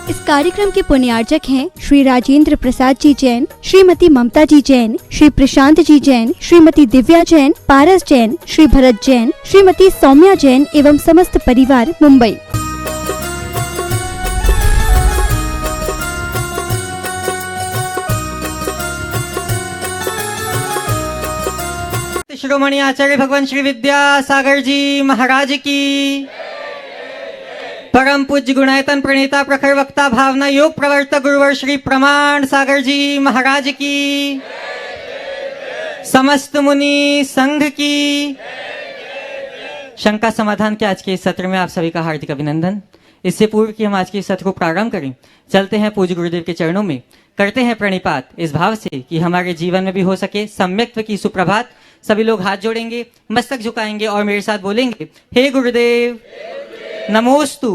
इस कार्यक्रम के पुण्यार्चक हैं श्री राजेंद्र प्रसाद जी जैन, श्रीमती ममता जी जैन, श्री प्रशांत जी जैन, श्रीमती दिव्या जैन, पारस जैन, श्री भरत जैन, श्रीमती सौम्या जैन एवं समस्त परिवार, मुंबई। शिरोमणि आचार्य भगवान श्री विद्यासागर जी महाराज की, परम पूज्य गुणायतन प्रणेता प्रखर वक्ता भावना योग प्रवर्तक गुरुवर श्री प्रमाण सागर जी महाराज की, समस्त मुनि संघ की। शंका समाधान के आज के इस सत्र में आप सभी का हार्दिक अभिनंदन। इससे पूर्व कि हम आज के इस सत्र को प्रारंभ करें, चलते हैं पूज्य गुरुदेव के चरणों में, करते हैं प्रणिपात इस भाव से कि हमारे जीवन में भी हो सके सम्यक्त्व की सुप्रभात। सभी लोग हाथ जोड़ेंगे, मस्तक झुकाएंगे और मेरे साथ बोलेंगे, हे गुरुदेव नमोस्तु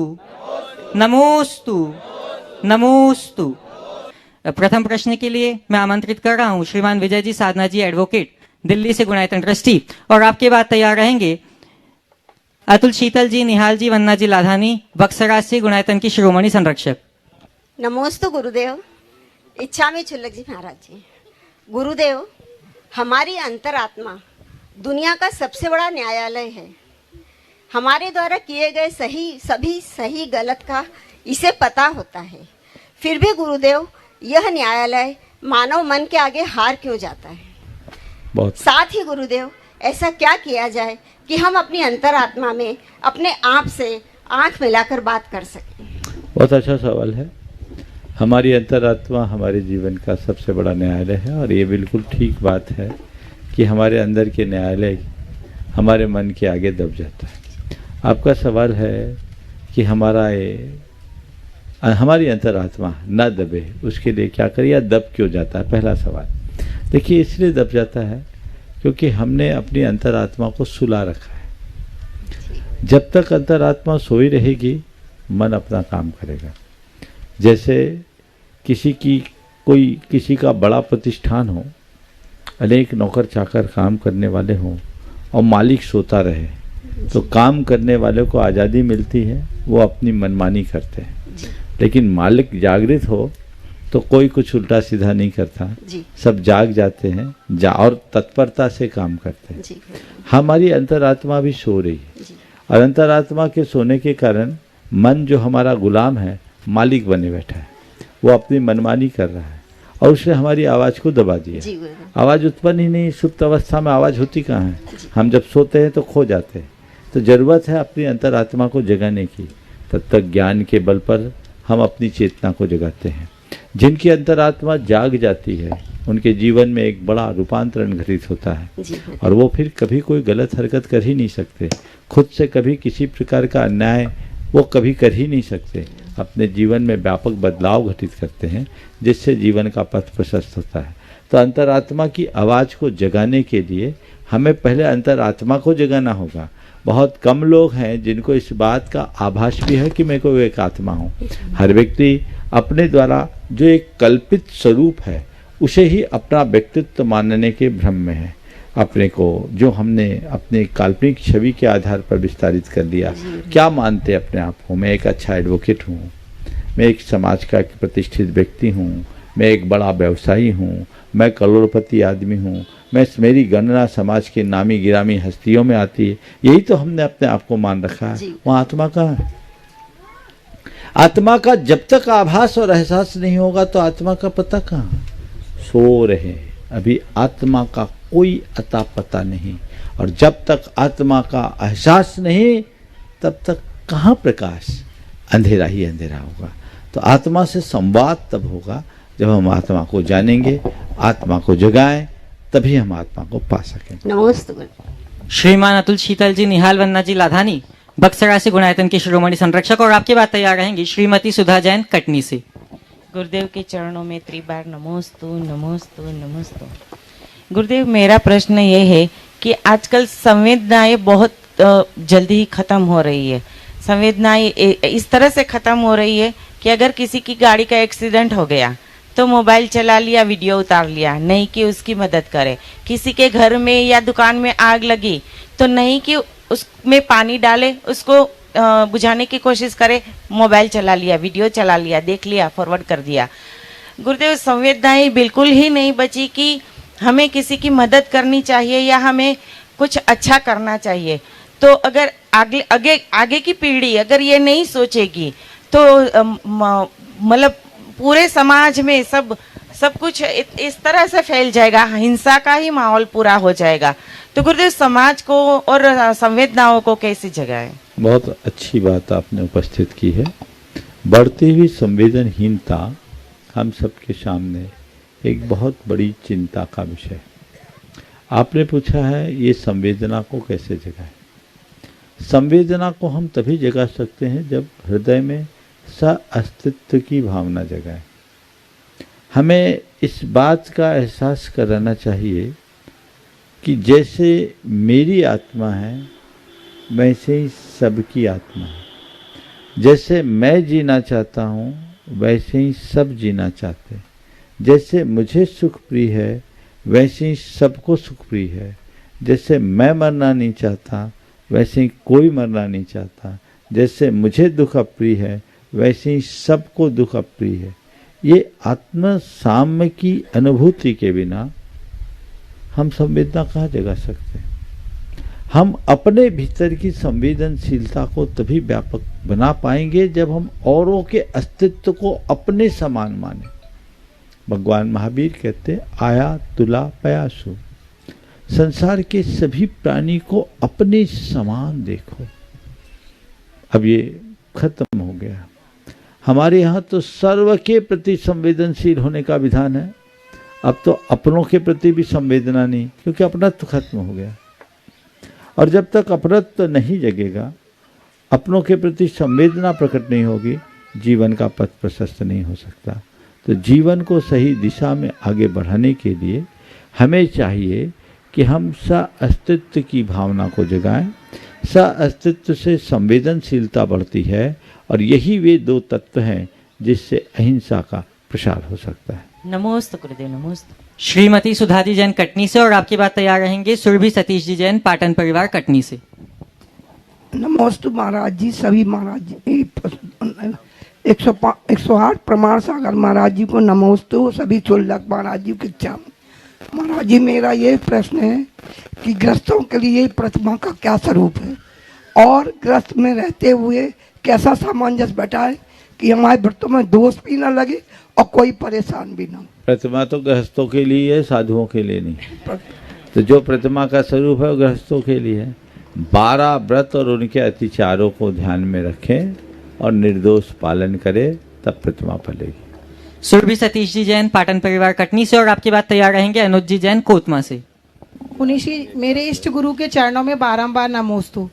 नमोस्तु नमोस्तु। प्रथम प्रश्न के लिए मैं आमंत्रित कर रहा हूं श्रीमान विजय जी साधना जी, एडवोकेट, दिल्ली से गुणायतन ट्रस्टी, और आपके बाद तैयार रहेंगे अतुल शीतल जी, निहाल जी, वन्ना जी लाधानी, बक्सराज से गुणायतन की शिरोमणि संरक्षक। नमोस्तु गुरुदेव। इच्छामी चुल्लक जी महाराज जी। गुरुदेव, हमारी अंतरात्मा दुनिया का सबसे बड़ा न्यायालय है। हमारे द्वारा किए गए सभी सही गलत का इसे पता होता है। फिर भी गुरुदेव, यह न्यायालय मानव मन के आगे हार क्यों जाता है? साथ ही गुरुदेव, ऐसा क्या किया जाए कि हम अपनी अंतरात्मा में अपने आप से आंख मिलाकर बात कर सकें? बहुत अच्छा सवाल है। हमारी अंतरात्मा हमारे जीवन का सबसे बड़ा न्यायालय है और ये बिल्कुल ठीक बात है कि हमारे अंदर के न्यायालय हमारे मन के आगे दब जाता है। आपका सवाल है कि हमारी अंतरात्मा न दबे, उसके लिए क्या करें या दब क्यों जाता है? पहला सवाल। देखिए, इसलिए दब जाता है क्योंकि हमने अपनी अंतरात्मा को सुला रखा है। जब तक अंतरात्मा सोई रहेगी, मन अपना काम करेगा। जैसे किसी का बड़ा प्रतिष्ठान हो, अनेक नौकर चाकर काम करने वाले हों और मालिक सोता रहे, तो काम करने वाले को आज़ादी मिलती है, वो अपनी मनमानी करते हैं। लेकिन मालिक जागृत हो तो कोई कुछ उल्टा सीधा नहीं करता, सब जाग जाते हैं और तत्परता से काम करते हैं। हमारी अंतरात्मा भी सो रही है और अंतरात्मा के सोने के कारण मन जो हमारा गुलाम है, मालिक बने बैठा है, वो अपनी मनमानी कर रहा है और उसने हमारी आवाज़ को दबा दिया। आवाज़ उत्पन्न ही नहीं, सुप्त अवस्था में आवाज़ होती कहाँ है? हम जब सोते हैं तो खो जाते हैं। तो ज़रूरत है अपनी अंतरात्मा को जगाने की। तब तक ज्ञान के बल पर हम अपनी चेतना को जगाते हैं। जिनकी अंतरात्मा जाग जाती है, उनके जीवन में एक बड़ा रूपांतरण घटित होता है और वो फिर कभी कोई गलत हरकत कर ही नहीं सकते। खुद से कभी किसी प्रकार का अन्याय वो कभी कर ही नहीं सकते। अपने जीवन में व्यापक बदलाव घटित करते हैं, जिससे जीवन का पथ प्रशस्त होता है। तो अंतरात्मा की आवाज़ को जगाने के लिए हमें पहले अंतरात्मा को जगाना होगा। बहुत कम लोग हैं जिनको इस बात का आभास भी है कि मैं कोई एक आत्मा हूँ। हर व्यक्ति अपने द्वारा जो एक कल्पित स्वरूप है, उसे ही अपना व्यक्तित्व मानने के भ्रम में है। अपने को जो हमने अपने काल्पनिक छवि के आधार पर विस्तारित कर दिया। क्या मानते अपने आप को? मैं एक अच्छा एडवोकेट हूँ, मैं एक समाज का एक प्रतिष्ठित व्यक्ति हूँ, मैं एक बड़ा व्यवसायी हूँ, मैं करोड़पति आदमी हूँ, मेरी गणना समाज के नामी गिरामी हस्तियों में आती है। यही तो हमने अपने आप को मान रखा है। वहाँ आत्मा कहाँ है? आत्मा का जब तक आभास और एहसास नहीं होगा तो आत्मा का पता कहाँ? सो रहे अभी आत्मा का कोई अता पता नहीं। और जब तक आत्मा का एहसास नहीं, तब तक कहाँ प्रकाश? अंधेरा ही अंधेरा होगा। तो आत्मा से संवाद तब होगा जब हम आत्मा को जानेंगे, आत्मा को जगाएं, तभी हम आत्मा को पा सकेंगे। नमस्ते। श्रीमान अतुल शीतल जी, निहाल, वन्ना जी लाधानी, बक्सरा से गुणायतन की शिरोमणि संरक्षक, और आपके बाद तैयार रहेंगी श्रीमती सुधा जैन, कटनी से। गुरुदेव के चरणों में त्रिबार नमोस्तु नमोस्तु नमोस्तु। गुरुदेव, मेरा प्रश्न ये है कि आजकल संवेदनाएं बहुत जल्दी ही खत्म हो रही है। संवेदनाएं इस तरह से खत्म हो रही है कि अगर किसी की गाड़ी का एक्सीडेंट हो गया तो मोबाइल चला लिया, वीडियो उतार लिया, नहीं कि उसकी मदद करे। किसी के घर में या दुकान में आग लगी तो नहीं कि उसमें पानी डाले, उसको बुझाने की कोशिश करे, मोबाइल चला लिया, वीडियो चला लिया, देख लिया, फॉरवर्ड कर दिया। गुरुदेव, संवेदनाएं बिल्कुल ही नहीं बची कि हमें किसी की मदद करनी चाहिए या हमें कुछ अच्छा करना चाहिए। तो अगर आगे की पीढ़ी अगर ये नहीं सोचेगी तो मतलब पूरे समाज में सब कुछ इस तरह से फैल जाएगा, हिंसा का ही माहौल पूरा हो जाएगा। तो गुरुदेव, समाज को और संवेदनाओं को कैसी जगह है? बहुत अच्छी बात आपने उपस्थित की है। बढ़ती हुई संवेदनहीनता हम सबके सामने एक बहुत बड़ी चिंता का विषय है। आपने पूछा है ये संवेदना को कैसे जगाएं। संवेदना को हम तभी जगा सकते हैं जब हृदय में सअस्तित्व की भावना जगाएं। हमें इस बात का एहसास कराना चाहिए कि जैसे मेरी आत्मा है वैसे ही सबकी आत्मा है। जैसे मैं जीना चाहता हूँ वैसे ही सब जीना चाहते हैं। जैसे मुझे सुख प्रिय है वैसे ही सबको सुख प्रिय है। जैसे मैं मरना नहीं चाहता वैसे ही कोई मरना नहीं चाहता। जैसे मुझे दुख अप्रिय है वैसे ही सबको दुख अप्रिय है। ये आत्म साम्य की अनुभूति के बिना हम संवेदना कहाँ जगा सकते हैं। हम अपने भीतर की संवेदनशीलता को तभी व्यापक बना पाएंगे जब हम औरों के अस्तित्व को अपने समान माने। भगवान महावीर कहते आया तुला पयासु, संसार के सभी प्राणी को अपने समान देखो। अब ये खत्म हो गया। हमारे यहाँ तो सर्व के प्रति संवेदनशील होने का विधान है। अब तो अपनों के प्रति भी संवेदना नहीं, क्योंकि अपनत्व खत्म हो गया। और जब तक अपनत्व नहीं जगेगा, अपनों के प्रति संवेदना प्रकट नहीं होगी, जीवन का पथ प्रशस्त नहीं हो सकता। तो जीवन को सही दिशा में आगे बढ़ाने के लिए हमें चाहिए कि हम सअस्तित्व की भावना को जगाएं। सअस्तित्व से संवेदनशीलता बढ़ती है और यही वे दो तत्व हैं जिससे अहिंसा का प्रसार हो सकता है। नमोस्तु गुरुदेव, नमोस्तु। श्रीमती सुधाजी जैन कटनी से, और आपकी बात तैयार रहेंगे सुरभि सतीश जी जैन पाटन परिवार कटनी से। नमोस्तु महाराज जी। सभी महाराज जी 108 प्रमाण सागर महाराज जी को नमोस्तु। सभी चुल्लक महाराज जी के चाम। महाराज जी, मेरा ये प्रश्न है कि ग्रस्तों के लिए प्रतिमा का क्या स्वरूप है और ग्रस्त में रहते हुए कैसा सामंजस्य बैठाए कि हमारे व्रतों में दोष भी ना लगे और कोई परेशान भी ना हो। प्रतिमा तो गृहस्थों के लिए है, साधुओं के लिए नहीं। तो जो प्रतिमा का स्वरूप है वो गृहस्थों के लिए है। 12 व्रत और उनके अतिचारों को ध्यान में रखें और निर्दोष पालन करें, तब प्रतिमा फलेगी। सुरभि सतीश जी जैन पाटन परिवार कटनी से, और आपकी बात तैयार रहेंगे अनुज जी जैन कोतमा से। मुनीषी, मेरे इष्ट गुरु के चरणों में बारंबार नमोस्तु।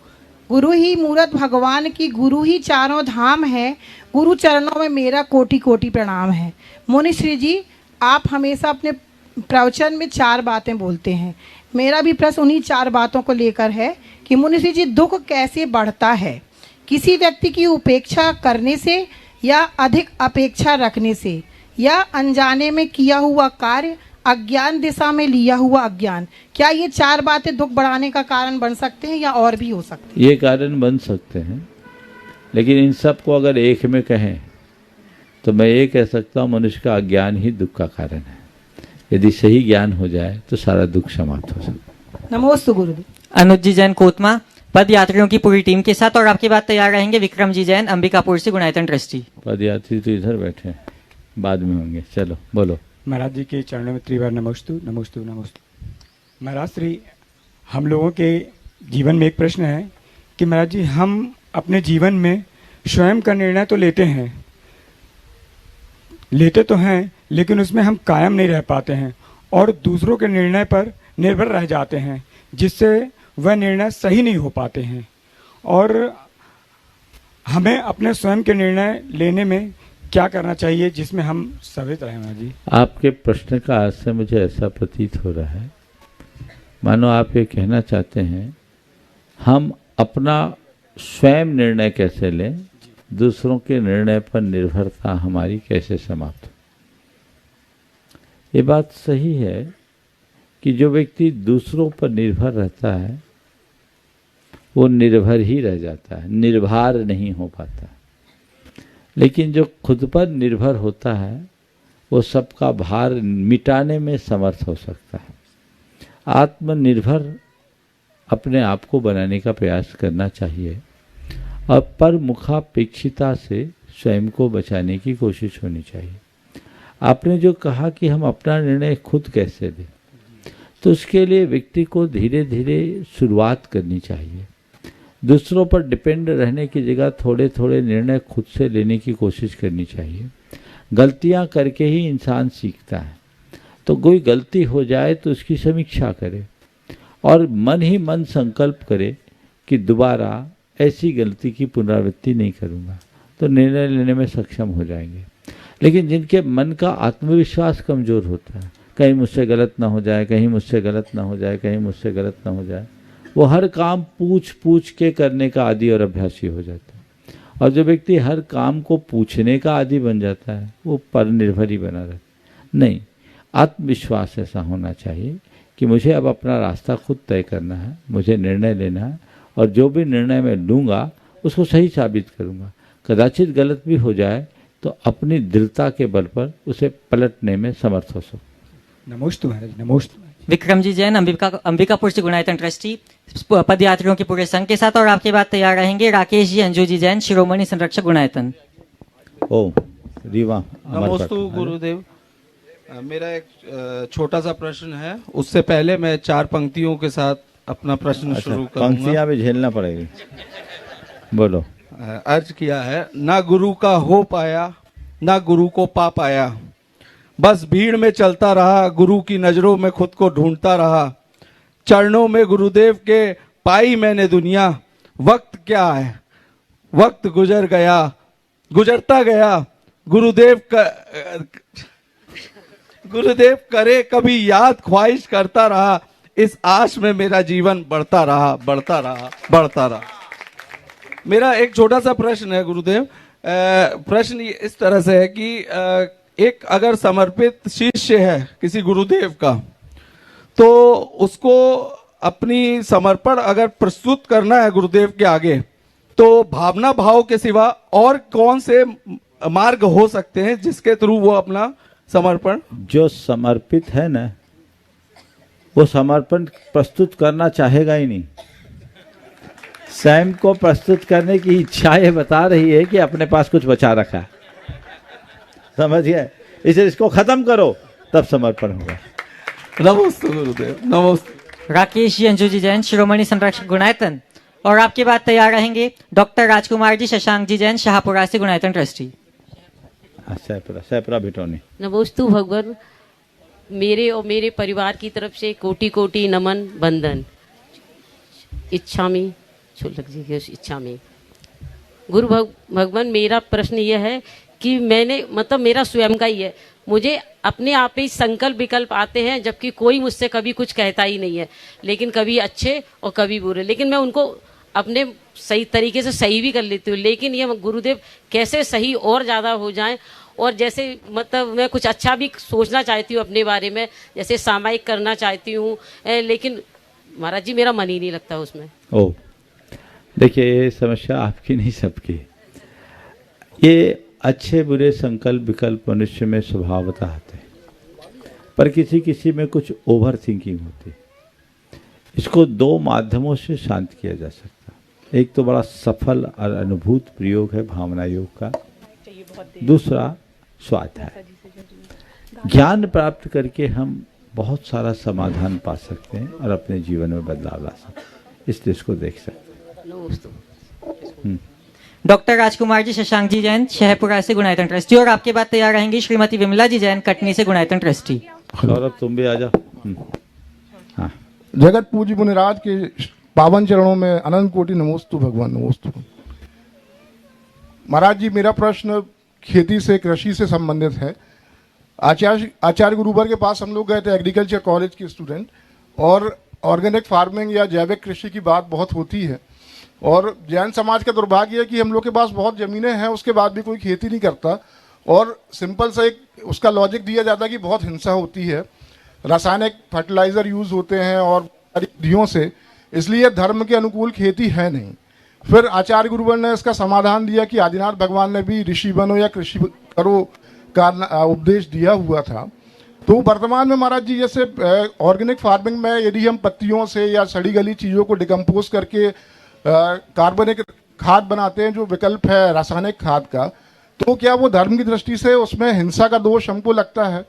गुरु ही मूरत भगवान की, गुरु ही चारों धाम है, गुरु चरणों में मेरा कोटि कोटि प्रणाम है। मुनीश्री जी, आप हमेशा अपने प्रवचन में 4 बातें बोलते हैं। मेरा भी प्रश्न उन्हीं 4 बातों को लेकर है कि मुनीश्री जी, दुख कैसे बढ़ता है? किसी व्यक्ति की उपेक्षा करने से, या अधिक अपेक्षा रखने से, या अनजाने में किया हुआ कार्य, अज्ञान दिशा में लिया हुआ अज्ञान? क्या ये 4 बातें दुख बढ़ाने का कारण बन सकते हैं या और भी हो सकते हैं? ये कारण बन सकते हैं, लेकिन इन सब को अगर एक में कहें तो मैं ये कह सकता हूँ मनुष्य का अज्ञान ही दुख का कारण है। यदि सही ज्ञान हो जाए तो सारा दुख समाप्त हो सकता है। नमोस्तु गुरुदेव। अनुज जी जैन कोतमा पद यात्रियों की पूरी टीम के साथ, और आपकी बात तैयार रहेंगे विक्रम जी जैन अंबिकापुर से गुणायतन ट्रस्टी। पद यात्री तो इधर बैठे हैं, बाद में होंगे। चलो बोलो। महाराज जी के चरणों में त्रिवार नमोस्तु नमोस्तु नमोस्तु। महाराज श्री, हम लोगों के जीवन में एक प्रश्न है कि महाराज जी, हम अपने जीवन में स्वयं का निर्णय तो लेते तो हैं, लेकिन उसमें हम कायम नहीं रह पाते हैं और दूसरों के निर्णय पर निर्भर रह जाते हैं, जिससे वह निर्णय सही नहीं हो पाते हैं। और हमें अपने स्वयं के निर्णय लेने में क्या करना चाहिए जिसमें हम सवित रहें? महाराज जी, आपके प्रश्न का अर्थ से मुझे ऐसा प्रतीत हो रहा है मानो आप ये कहना चाहते हैं हम अपना स्वयं निर्णय कैसे लें, दूसरों के निर्णय पर निर्भरता हमारी कैसे समाप्त हो। ये बात सही है कि जो व्यक्ति दूसरों पर निर्भर रहता है वो निर्भर ही रह जाता है, निर्भर नहीं हो पाता। लेकिन जो खुद पर निर्भर होता है वो सबका भार मिटाने में समर्थ हो सकता है। आत्मनिर्भर अपने आप को बनाने का प्रयास करना चाहिए और पर मुखापेक्षिता से स्वयं को बचाने की कोशिश होनी चाहिए। आपने जो कहा कि हम अपना निर्णय खुद कैसे लें, तो उसके लिए व्यक्ति को धीरे धीरे शुरुआत करनी चाहिए। दूसरों पर डिपेंड रहने की जगह थोड़े थोड़े निर्णय खुद से लेने की कोशिश करनी चाहिए। गलतियां करके ही इंसान सीखता है, तो कोई गलती हो जाए तो उसकी समीक्षा करे और मन ही मन संकल्प करे कि दोबारा ऐसी गलती की पुनरावृत्ति नहीं करूँगा, तो निर्णय लेने में सक्षम हो जाएंगे। लेकिन जिनके मन का आत्मविश्वास कमज़ोर होता है, कहीं मुझसे गलत ना हो जाए, कहीं मुझसे गलत ना हो जाए, कहीं मुझसे गलत ना हो जाए, वो हर काम पूछ पूछ के करने का आदी और अभ्यासी हो जाता है। और जो व्यक्ति हर काम को पूछने का आदी बन जाता है वो पर निर्भर ही बना रहता है। नहीं, आत्मविश्वास ऐसा होना चाहिए कि मुझे अब अपना रास्ता खुद तय करना है, मुझे निर्णय लेना है और जो भी निर्णय मैं लूँगा उसको सही साबित करूँगा। कदाचित गलत भी हो जाए तो अपनी दृढ़ता के बल पर उसे पलटने में समर्थ हो सकूँ। नमोस्तु महाराज, नमोस्तु। विक्रम जी जैन, अंबिकापुर से गुणायतन ट्रस्टी, पदयात्रियों के पूरे संघ के साथ। और आपके बाद तैयार रहेंगे राकेश जी, अंजू जी जैन, शिरोमणि संरक्षक गुणायतन। ओ रीवा। नमोस्तु गुरुदेव। मेरा एक छोटा सा प्रश्न है, उससे पहले मैं 4 पंक्तियों के साथ अपना प्रश्न शुरू करूंगा। पंक्तियां भी झेलना पड़ेगी, बोलो। अर्ज किया है, ना गुरु का हो पाया, ना गुरु को पा पाया, बस भीड़ में चलता रहा, गुरु की नजरों में खुद को ढूंढता रहा, चरणों में गुरुदेव के पाई मैंने दुनिया, वक्त क्या है, वक्त गुजर गया, गुजरता गया, गुरुदेव करे कभी याद ख्वाहिश करता रहा, इस आश में मेरा जीवन बढ़ता रहा, बढ़ता रहा, बढ़ता रहा। मेरा एक छोटा सा प्रश्न है गुरुदेव। प्रश्न इस तरह से है कि एक अगर समर्पित शिष्य है किसी गुरुदेव का, तो उसको अपनी समर्पण अगर प्रस्तुत करना है गुरुदेव के आगे, तो भावना भाव के सिवा और कौन से मार्ग हो सकते हैं जिसके थ्रू वो अपना समर्पण? जो समर्पित है ना, वो समर्पण प्रस्तुत करना चाहेगा ही नहीं। स्वयं को प्रस्तुत करने की इच्छा ये बता रही है कि अपने पास कुछ बचा रखा है, समझिए। इसे इसको खत्म करो, तब समर्पण होगा। नमस्ते गुरुदेव, नमस्ते। राकेश जी, अंजू जी जैन, शिरोमणि संरक्षक गुणायतन। और आपके बाद तैयार रहेंगे डॉक्टर राजकुमार जी, शशांक जी जैन, शाहपुरा से गुणायतन ट्रस्टी। सैपरा भिटोनी। नमोस्तु भगवान, मेरे और मेरे परिवार की तरफ से कोटि कोटि नमन बंदन। इच्छामी छुल्लक जी की इच्छामी। गुरु भगवान, मेरा प्रश्न यह है कि मैंने मतलब मेरा स्वयं का ही है, मुझे अपने आप ही संकल्प विकल्प आते हैं, जबकि कोई मुझसे कभी कुछ कहता ही नहीं है, लेकिन कभी अच्छे और कभी बुरे, लेकिन मैं उनको अपने सही तरीके से सही भी कर लेती हूँ। लेकिन ये गुरुदेव कैसे सही और ज़्यादा हो जाए, और जैसे मतलब मैं कुछ अच्छा भी सोचना चाहती हूँ अपने बारे में, जैसे सामायिक करना चाहती हूँ, लेकिन महाराज जी मेरा मन ही नहीं लगता उसमें। ओ देखिए, ये समस्या आपकी नहीं सबकी। ये अच्छे बुरे संकल्प विकल्प मनुष्य में स्वभावतः आते हैं, पर किसी किसी में कुछ ओवर थिंकिंग होती है। इसको 2 माध्यमों से शांत किया जा सकता है। एक तो बड़ा सफल और अनुभूत प्रयोग है भावना योग का, दूसरा स्वाध्याय। ज्ञान प्राप्त करके हम बहुत सारा समाधान पा सकते हैं और अपने जीवन में बदलाव ला सकते हैं, इसलिए इसको देख सकते हैं। डॉक्टर राजकुमार जी, शशांक जी जैन, शहपुरा से गुणायतन ट्रस्टी। और आपके बाद तैयार रहेंगी श्रीमती विमला जी जैन, कटनी से गुणायतन ट्रस्टी। सौरभ तुम भी आ जाओ। हाँ। जगत पूज्य मुनिराज के पावन चरणों में अनंत कोटि नमोस्तु भगवान, नमोस्तु। महाराज जी, मेरा प्रश्न खेती से, कृषि से संबंधित है। आचार्य गुरुवर के पास हम लोग गए थे, एग्रीकल्चर कॉलेज के स्टूडेंट, और ऑर्गेनिक फार्मिंग या जैविक कृषि की बात बहुत होती है। और जैन समाज का दुर्भाग्य है कि हम लोग के पास बहुत ज़मीनें हैं, उसके बाद भी कोई खेती नहीं करता। और सिंपल सा एक उसका लॉजिक दिया जाता है कि बहुत हिंसा होती है, रासायनिक फर्टिलाइज़र यूज़ होते हैं और सारी विधियों से इसलिए धर्म के अनुकूल खेती है नहीं। फिर आचार्य गुरुवर ने इसका समाधान दिया कि आदिनाथ भगवान ने भी ऋषि बनो या कृषि करो का उपदेश दिया हुआ था। तो वर्तमान में महाराज जी जैसे ऑर्गेनिक फार्मिंग में यदि हम पत्तियों से या सड़ी गली चीज़ों को डिकम्पोज करके कार्बनिक खाद बनाते हैं जो विकल्प है रासायनिक खाद का, तो क्या वो धर्म की दृष्टि से उसमें हिंसा का दोष हमको लगता है?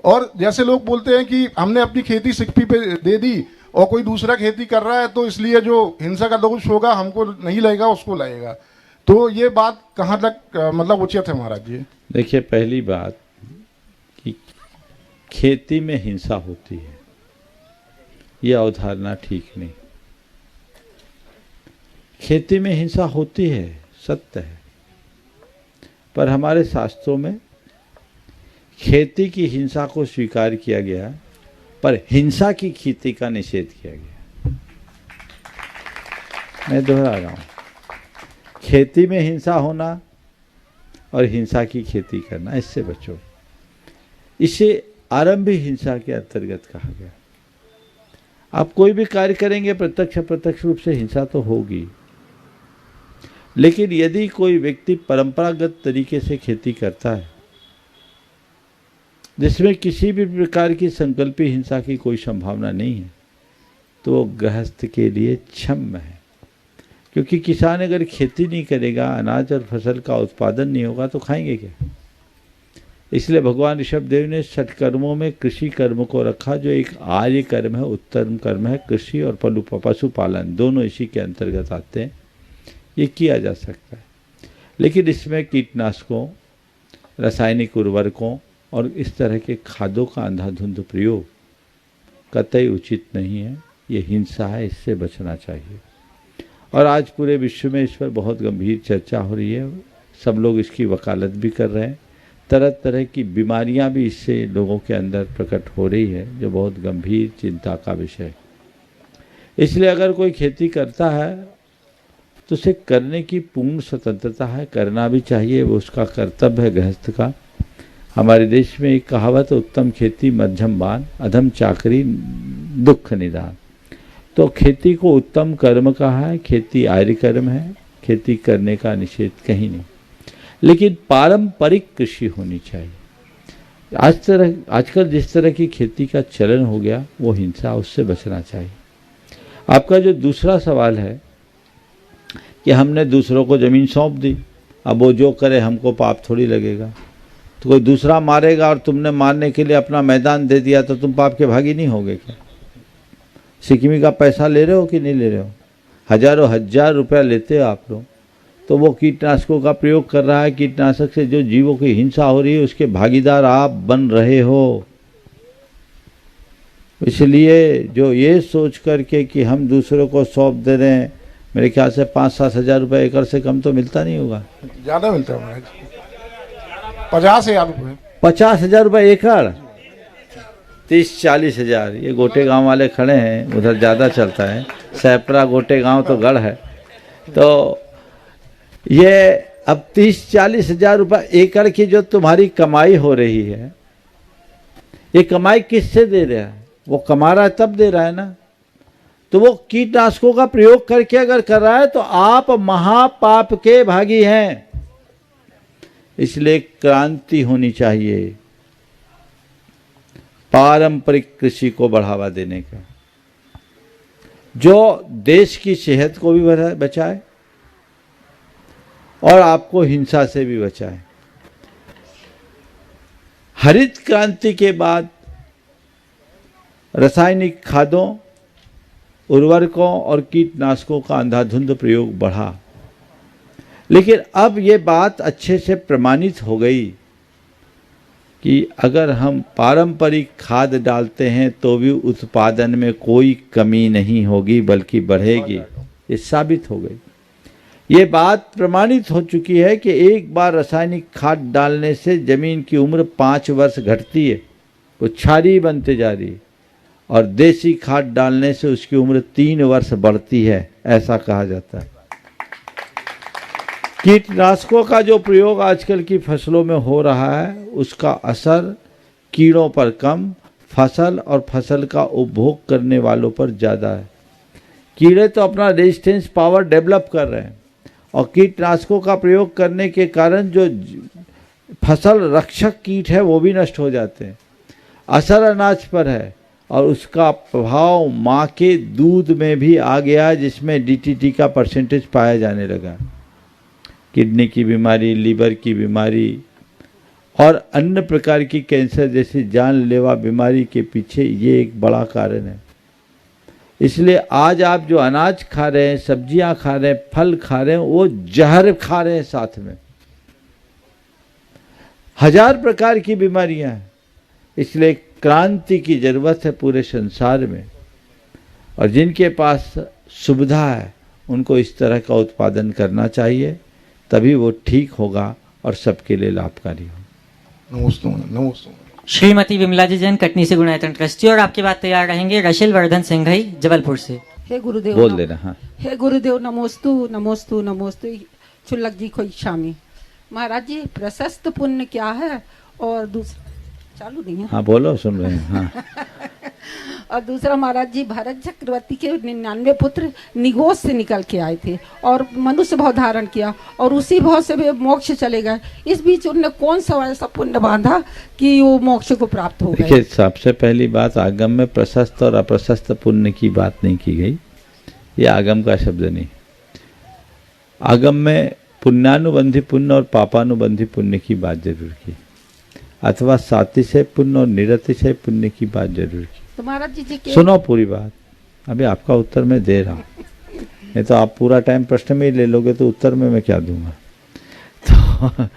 और जैसे लोग बोलते हैं कि हमने अपनी खेती सिक्की पे दे दी और कोई दूसरा खेती कर रहा है तो इसलिए जो हिंसा का दोष होगा हमको नहीं लगेगा, उसको लगेगा। तो ये बात कहाँ तक मतलब उचित है महाराज जी? देखिए, पहली बात कि खेती में हिंसा होती है, यह अवधारणा ठीक नहीं। खेती में हिंसा होती है, सत्य है, पर हमारे शास्त्रों में खेती की हिंसा को स्वीकार किया गया, पर हिंसा की खेती का निषेध किया गया। मैं दोहरा रहा हूँ, खेती में हिंसा होना और हिंसा की खेती करना, इससे बचो। इसे आरंभी हिंसा के अंतर्गत कहा गया। आप कोई भी कार्य करेंगे प्रत्यक्ष अप्रत्यक्ष रूप से हिंसा तो होगी, लेकिन यदि कोई व्यक्ति परंपरागत तरीके से खेती करता है जिसमें किसी भी प्रकार की संकल्पी हिंसा की कोई संभावना नहीं है, तो वो गृहस्थ के लिए क्षम्य है। क्योंकि किसान अगर खेती नहीं करेगा, अनाज और फसल का उत्पादन नहीं होगा तो खाएंगे क्या? इसलिए भगवान ऋषभदेव ने षटकर्मों में कृषि कर्म को रखा, जो एक आर्य कर्म है, उत्तम कर्म है। कृषि और पशुपालन दोनों इसी के अंतर्गत आते हैं, ये किया जा सकता है। लेकिन इसमें कीटनाशकों, रासायनिक उर्वरकों और इस तरह के खादों का अंधाधुंध प्रयोग कतई उचित नहीं है। ये हिंसा है, इससे बचना चाहिए। और आज पूरे विश्व में इस पर बहुत गंभीर चर्चा हो रही है, सब लोग इसकी वकालत भी कर रहे हैं। तरह तरह की बीमारियां भी इससे लोगों के अंदर प्रकट हो रही है, जो बहुत गंभीर चिंता का विषय है। इसलिए अगर कोई खेती करता है तो उसे करने की पूर्ण स्वतंत्रता है, करना भी चाहिए, वो उसका कर्तव्य है गृहस्थ का। हमारे देश में एक कहावत, उत्तम खेती मध्यम बान, अधम चाकरी दुख निदान। तो खेती को उत्तम कर्म कहा है, खेती आर्य कर्म है, खेती करने का निषेध कहीं नहीं, लेकिन पारंपरिक कृषि होनी चाहिए। आजकल जिस तरह की खेती का चलन हो गया, वो हिंसा, उससे बचना चाहिए। आपका जो दूसरा सवाल है कि हमने दूसरों को ज़मीन सौंप दी, अब वो जो करे हमको पाप थोड़ी लगेगा। तो कोई दूसरा मारेगा और तुमने मारने के लिए अपना मैदान दे दिया तो तुम पाप के भागी नहीं होगे क्या? सिक्किमी का पैसा ले रहे हो कि नहीं ले रहे हो? हजारों हजार रुपया लेते हो आप लोग, तो वो कीटनाशकों का प्रयोग कर रहा है, कीटनाशक से जो जीवों की हिंसा हो रही है उसके भागीदार आप बन रहे हो। इसलिए जो ये सोच करके कि हम दूसरों को सौंप दे रहे हैं, मेरे ख्याल से 5-7 हज़ार रुपये एकड़ से कम तो मिलता नहीं होगा। ज़्यादा मिलता है, 50,000 रुपये। 50,000 रुपये एकड़, 30-40 हज़ार। ये गोटे गांव वाले खड़े हैं, उधर ज़्यादा चलता है, सैपरा गोटे गांव तो गढ़ है। तो ये अब 30-40 हज़ार रुपये एकड़ की जो तुम्हारी कमाई हो रही है, ये कमाई किससे दे रहा है? वो कमा रहा है तब दे रहा है ना। तो वो कीटनाशकों का प्रयोग करके अगर कर रहा है तो आप महापाप के भागी हैं। इसलिए क्रांति होनी चाहिए, पारंपरिक कृषि को बढ़ावा देने का, जो देश की सेहत को भी बचाए और आपको हिंसा से भी बचाए। हरित क्रांति के बाद रासायनिक खादों, उर्वरकों और कीटनाशकों का अंधाधुंध प्रयोग बढ़ा, लेकिन अब ये बात अच्छे से प्रमाणित हो गई कि अगर हम पारंपरिक खाद डालते हैं तो भी उत्पादन में कोई कमी नहीं होगी बल्कि बढ़ेगी। ये साबित हो गई। ये बात प्रमाणित हो चुकी है कि एक बार रासायनिक खाद डालने से जमीन की उम्र 5 वर्ष घटती है, वो क्षारीय बनते जा रही है, और देसी खाद डालने से उसकी उम्र 3 वर्ष बढ़ती है, ऐसा कहा जाता है। कीटनाशकों का जो प्रयोग आजकल की फसलों में हो रहा है, उसका असर कीड़ों पर कम, फसल और फसल का उपभोग करने वालों पर ज़्यादा है। कीड़े तो अपना रेजिस्टेंस पावर डेवलप कर रहे हैं और कीटनाशकों का प्रयोग करने के कारण जो फसल रक्षक कीट है वो भी नष्ट हो जाते हैं। असर अनाज पर है और उसका प्रभाव माँ के दूध में भी आ गया, जिसमें डीटीटी का परसेंटेज पाया जाने लगा। किडनी की बीमारी, लीवर की बीमारी और अन्य प्रकार की कैंसर जैसी जानलेवा बीमारी के पीछे ये एक बड़ा कारण है। इसलिए आज आप जो अनाज खा रहे हैं, सब्जियां खा रहे हैं, फल खा रहे हैं, वो जहर खा रहे हैं साथ में। 1000 प्रकार की बीमारियां हैं। इसलिए क्रांति की जरूरत है पूरे संसार में, और जिनके पास सुविधा है उनको इस तरह का उत्पादन करना चाहिए, तभी वो ठीक होगा और सबके लिए लाभकारी होगा। नमस्ते। श्रीमती विमला जी जैन कटनी से गुणायतन ट्रस्टी, और आपके बाद तैयार रहेंगे रशिल वर्धन सिंघई जबलपुर से। हे गुरुदेव बोल देना। हाँ, हे गुरुदेव नमोस्तु नमोस्तु नमोस्तु। चुल्लक जी को इच्छामी। महाराज जी, प्रशस्त पुण्य क्या है? और दूसरा चालू नहीं है? हाँ बोलो, सुन रहे हैं। हाँ। और दूसरा, महाराज जी भरत चक्रवर्ती के 99 पुत्र निगोस से निकल के आए थे और मनुष्य भाव धारण किया और उसी भाव से वे मोक्ष चले गए। इस बीच उनने कौन सा ऐसा पुण्य बांधा कि वो मोक्ष को प्राप्त हो गए? देखिए, सबसे पहली बात, आगम में प्रशस्त और अप्रशस्त पुण्य की बात नहीं की गई। ये आगम का शब्द नहीं। आगम में पुण्यानुबंधी पुण्य और पापानुबंधी पुण्य की बात जरूर की, अथवा सातिशय पुण्य और निरतिशय पुण्य की बात जरूर की। तो महाराज जी सुनो पूरी बात, अभी आपका उत्तर मैं दे रहा हूँ, नहीं तो आप पूरा टाइम प्रश्न में ही ले लोगे तो उत्तर में मैं क्या दूंगा। तो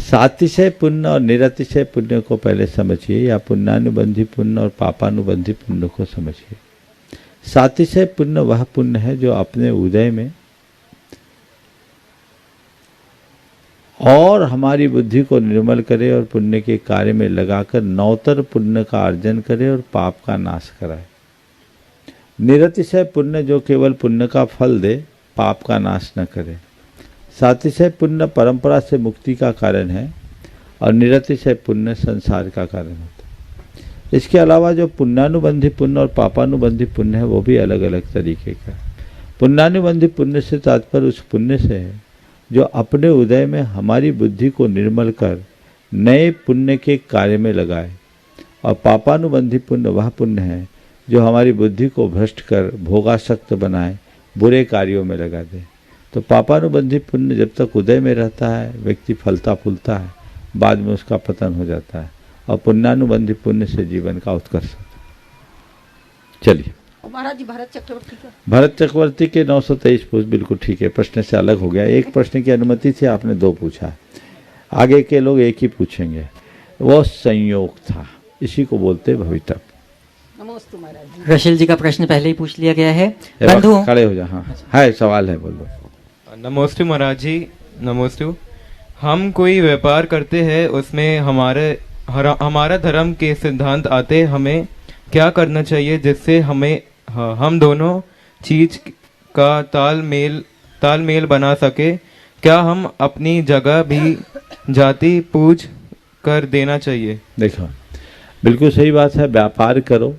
सातिशय पुण्य और निरतिशय पुण्य को पहले समझिए, या पुण्यानुबंधी पुण्य और पापानुबंधी पुण्य को समझिए। सातिशय पुण्य वह पुण्य है जो अपने उदय में और हमारी बुद्धि को निर्मल करे और पुण्य के कार्य में लगाकर नवतर पुण्य का अर्जन करे और पाप का नाश कराए। निरतिशय पुण्य जो केवल पुण्य का फल दे, पाप का नाश न करे। सातिशय पुण्य परंपरा से मुक्ति का कारण है और निरतिशय पुण्य संसार का कारण होता है। इसके अलावा जो पुण्यानुबंधी पुण्य और पापानुबंधी पुण्य है वो भी अलग अलग तरीके का। पुण्यानुबंधी पुण्य से तात्पर्य उस पुण्य से है जो अपने उदय में हमारी बुद्धि को निर्मल कर नए पुण्य के कार्य में लगाए, और पापानुबंधी पुण्य वह पुण्य है जो हमारी बुद्धि को भ्रष्ट कर भोगासक्त बनाए, बुरे कार्यों में लगा दे। तो पापानुबंधी पुण्य जब तक उदय में रहता है, व्यक्ति फलता फूलता है, बाद में उसका पतन हो जाता है, और पुण्यानुबंधी पुण्य से जीवन का उत्कर्ष होता है। चलिए, महाराज जी भरत चक्रवर्ती का, भरत चक्रवर्ती के 923 पूछ बिल्कुल ठीक है, प्रश्न से अलग हो गया। एक प्रश्न की अनुमति से आपने 2 पूछा, आगे के लोग एक ही पूछेंगे। वो संयोग था, इसी को बोलते भवितव्य। नमस्ते महाराज जी। रशिल जी का प्रश्न पहले ही पूछ लिया गया है। बंधु खड़े हो जा। हाँ, है सवाल है, बोलो। नमस्ते महाराज जी, नमस्ते। हम कोई व्यापार करते हैं, उसमें हमारा धर्म के सिद्धांत आते, हमें क्या करना चाहिए जिससे हम दोनों चीज का तालमेल बना सके? क्या हम अपनी जगह भी जाति पूज कर देना चाहिए? देखो, बिल्कुल सही बात है। व्यापार करो,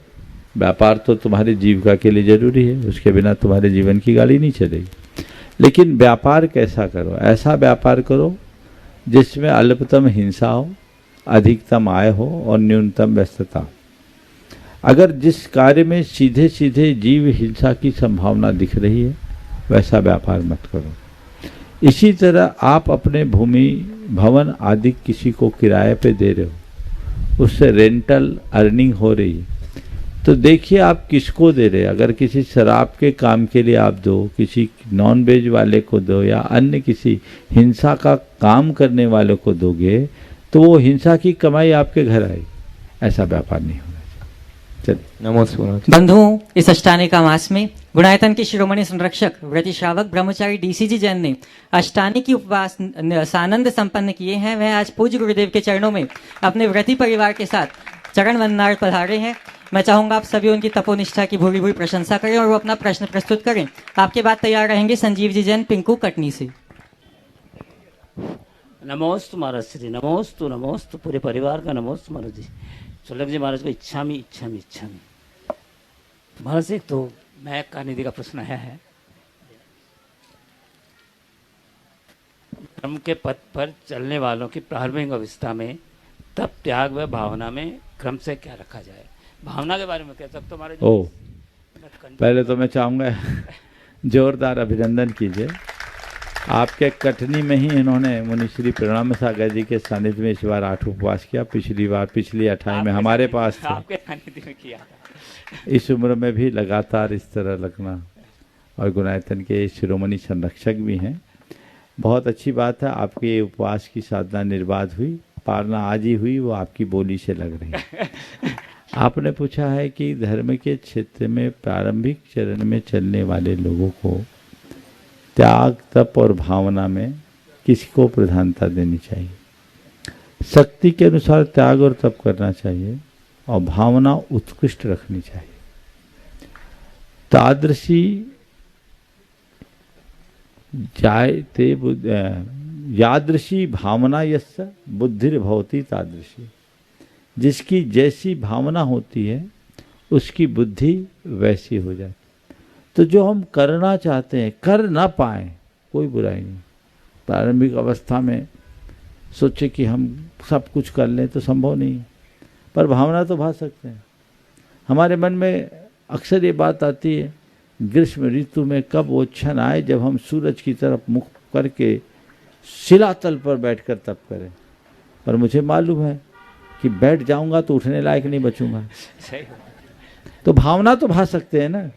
व्यापार तो तुम्हारी जीविका के लिए जरूरी है, उसके बिना तुम्हारे जीवन की गाड़ी नहीं चलेगी। लेकिन व्यापार कैसा करो? ऐसा व्यापार करो जिसमें अल्पतम हिंसा हो, अधिकतम आय हो और न्यूनतम व्यस्तता। अगर जिस कार्य में सीधे सीधे जीव हिंसा की संभावना दिख रही है, वैसा व्यापार मत करो। इसी तरह आप अपने भूमि भवन आदि किसी को किराए पे दे रहे हो, उससे रेंटल अर्निंग हो रही है, तो देखिए आप किसको दे रहे हैं। अगर किसी शराब के काम के लिए आप दो, किसी नॉन वेज वाले को दो, या अन्य किसी हिंसा का काम करने वाले को दोगे, तो वो हिंसा की कमाई आपके घर आएगी। ऐसा व्यापार नहीं होना चाहिए। नमस्ते बंधु, इस अष्टानी का मास में गुणायतन के शिरोमणि संरक्षक व्रति श्रावक ब्रह्मचारी डीसीजी जैन ने अष्टानी की उपवास सानंद संपन्न किए हैं। वह आज पूज्य गुरुदेव के चरणों में अपने व्रति परिवार के साथ चरण वंदनार्थ पधारे हैं। मैं चाहूंगा आप सभी उनकी तपोनिष्ठा की भूरी भूरी प्रशंसा करें और वो अपना प्रश्न प्रस्तुत करें। आपके बाद तैयार रहेंगे संजीव जी जैन पिंकू कटनी से। नमोस्तु महाराज श्री, नमोस्तु नमोस्तु पूरे परिवार का नमोस्तु महाराज जी। चुल्लक जी महाराज को इच्छामी महाराज, एक तो मैं कहानी का प्रश्न है धर्म के पथ पर चलने वालों की प्रारंभिक अवस्था में तप त्याग व भावना में क्रम से क्या रखा जाए? भावना के बारे में कह सकते हो हमारे ओ पहले तो मैं चाहूँगा जोरदार अभिनंदन कीजिए। आपके कटनी में ही इन्होंने मुनि श्री प्रणव सागर जी के सानिध्य में इस बार 8 उपवास किया। पिछली 28 में हमारे पास थे। आपके सानिध्य में किया था। इस उम्र में भी लगातार इस तरह लगना, और गुणायतन के शिरोमणि संरक्षक भी हैं। बहुत अच्छी बात है, आपके उपवास की साधना निर्बाध हुई, पारना आज ही हुई, वो आपकी बोली से लग रही है। आपने पूछा है कि धर्म के क्षेत्र में प्रारंभिक चरण में चलने वाले लोगों को त्याग तप और भावना में किसको प्रधानता देनी चाहिए? शक्ति के अनुसार त्याग और तप करना चाहिए और भावना उत्कृष्ट रखनी चाहिए। तादृशी जायते यादृशी भावना यस्य बुद्धिर्भवति तादृशी। जिसकी जैसी भावना होती है उसकी बुद्धि वैसी हो जाती। तो जो हम करना चाहते हैं कर ना पाए कोई बुराई नहीं। प्रारंभिक अवस्था में सोचे कि हम सब कुछ कर लें तो संभव नहीं है, पर भावना तो भा सकते हैं। हमारे मन में अक्सर ये बात आती है, ग्रीष्म ऋतु में कब वो क्षण आए जब हम सूरज की तरफ मुख करके शिलातल पर बैठकर तप करें। पर मुझे मालूम है कि बैठ जाऊंगा तो उठने लायक नहीं बचूंगा। तो भावना तो भा सकते हैं ना।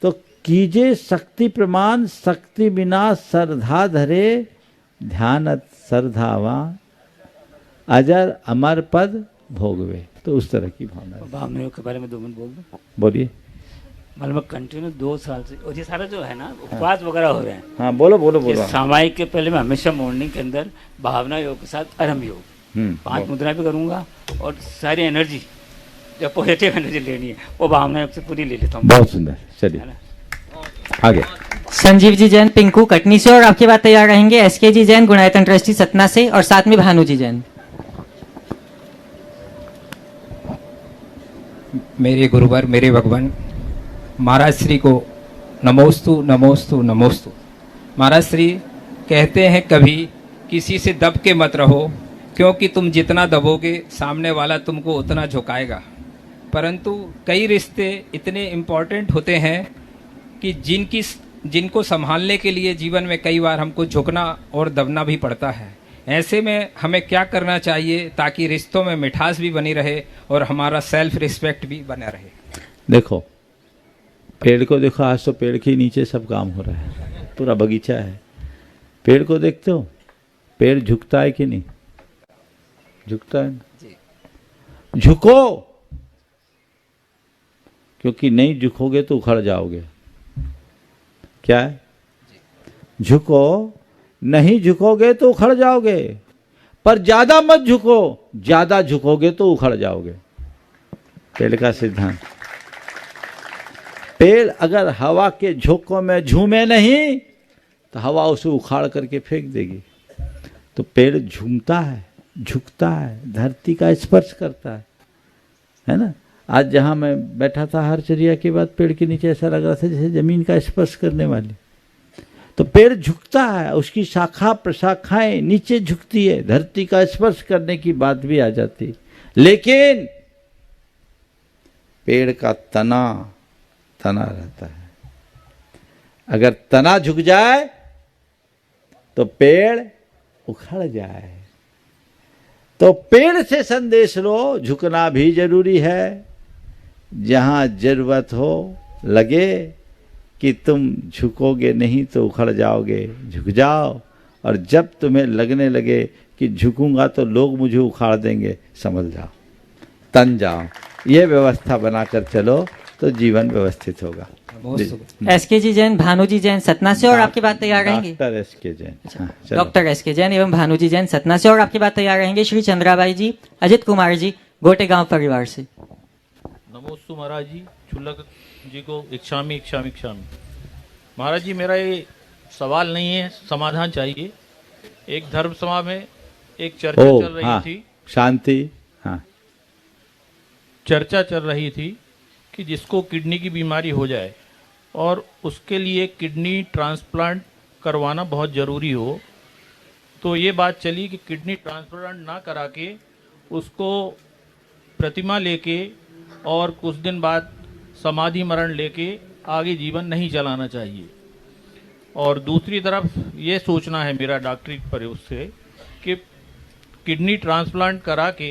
तो कीजे शक्ति प्रमाण, शक्ति बिना श्रद्धा धरे, ध्यान श्रद्धावा अजर अमर पद भोगवे। तो उस तरह की भावना। भावनाओं के बारे में 2 मिनट बोल दो। बोलिए। मतलब कंटिन्यू 2 साल से और ये सारा जो है ना उपवास वगैरह हो रहे हैं। हाँ बोलो बोलो बोलो। सामायिक के पहले मैं हमेशा मॉर्निंग के अंदर भावना योग के साथ अरम योग 5 मुद्रा भी करूंगा और सारी एनर्जी जो पॉजिटिव एनर्जी लेनी है वो भावना योग से पूरी ले लेता हूँ। बहुत सुंदर, चलिए आगे। संजीव जी जैन पिंकू कटनी से, और आपके बाद तैयार रहेंगे एसके जी जैन गुणायतन ट्रस्टी सतना से, और साथ में भानु जी जैन। मेरे गुरुवर, मेरे भगवान महाराज श्री को नमोस्तु नमोस्तु नमोस्तु। महाराज श्री कहते हैं कभी किसी से दब के मत रहो, क्योंकि तुम जितना दबोगे सामने वाला तुमको उतना झुकाएगा। परंतु कई रिश्ते इतने इम्पोर्टेंट होते हैं कि जिनको संभालने के लिए जीवन में कई बार हमको झुकना और दबना भी पड़ता है। ऐसे में हमें क्या करना चाहिए ताकि रिश्तों में मिठास भी बनी रहे और हमारा सेल्फ रिस्पेक्ट भी बना रहे? देखो पेड़ को देखो, आज तो पेड़ के नीचे सब काम हो रहा है, पूरा बगीचा है। पेड़ को देखते हो, पेड़ झुकता है कि नहीं? झुकता है ना। झुको, क्योंकि नहीं झुकोगे तो उखड़ जाओगे। क्या है? झुको, नहीं झुकोगे तो उखड़ जाओगे। पर ज्यादा मत झुको, ज्यादा झुकोगे तो उखड़ जाओगे। पेड़ का सिद्धांत। पेड़ अगर हवा के झोंकों में झूमे नहीं तो हवा उसे उखाड़ करके फेंक देगी। तो पेड़ झूमता है, झुकता है, धरती का स्पर्श करता है ना। आज जहां मैं बैठा था हरचरिया के बाद, पेड़ के नीचे ऐसा लग रहा था जैसे जमीन का स्पर्श करने वाली। तो पेड़ झुकता है, उसकी शाखा प्रशाखाएं नीचे झुकती है, धरती का स्पर्श करने की बात भी आ जाती। लेकिन पेड़ का तना रहता है। अगर तना झुक जाए तो पेड़ उखड़ जाए। तो पेड़ से संदेश लो, झुकना भी जरूरी है। जहां जरूरत हो, लगे कि तुम झुकोगे नहीं तो उखड़ जाओगे, झुक जाओ। और जब तुम्हें लगने लगे कि झुकूंगा तो लोग मुझे उखाड़ देंगे, समझ जाओ, तन जाओ। ये व्यवस्था बनाकर चलो तो जीवन व्यवस्थित होगा। एसके जी जैन भानु जी जैन सतना से, और आपके बाद तैयार रहेंगे doctor S K Jain. Doctor S K Jain एवं भानु जी जैन सतना से, और आपके बाद तैयार रहेंगे श्री चंद्राबाई जी अजित कुमार जी गोटे गांव परिवार से। नमोस्तु महाराज जी, चुल्लक जी को इच्छामी इच्छामी इच्छामी। महाराज जी मेरा ये सवाल नहीं है, समाधान चाहिए। एक धर्म सभा में एक चर्चा चल रही थी, शांति। हाँ, चर्चा चल रही थी कि जिसको किडनी की बीमारी हो जाए और उसके लिए किडनी ट्रांसप्लांट करवाना बहुत ज़रूरी हो, तो ये बात चली कि किडनी ट्रांसप्लांट ना करा के उसको प्रतिमा लेके और कुछ दिन बाद समाधि मरण लेके आगे जीवन नहीं चलाना चाहिए। और दूसरी तरफ ये सोचना है मेरा डॉक्टरी प्रयोग से कि किडनी ट्रांसप्लांट करा के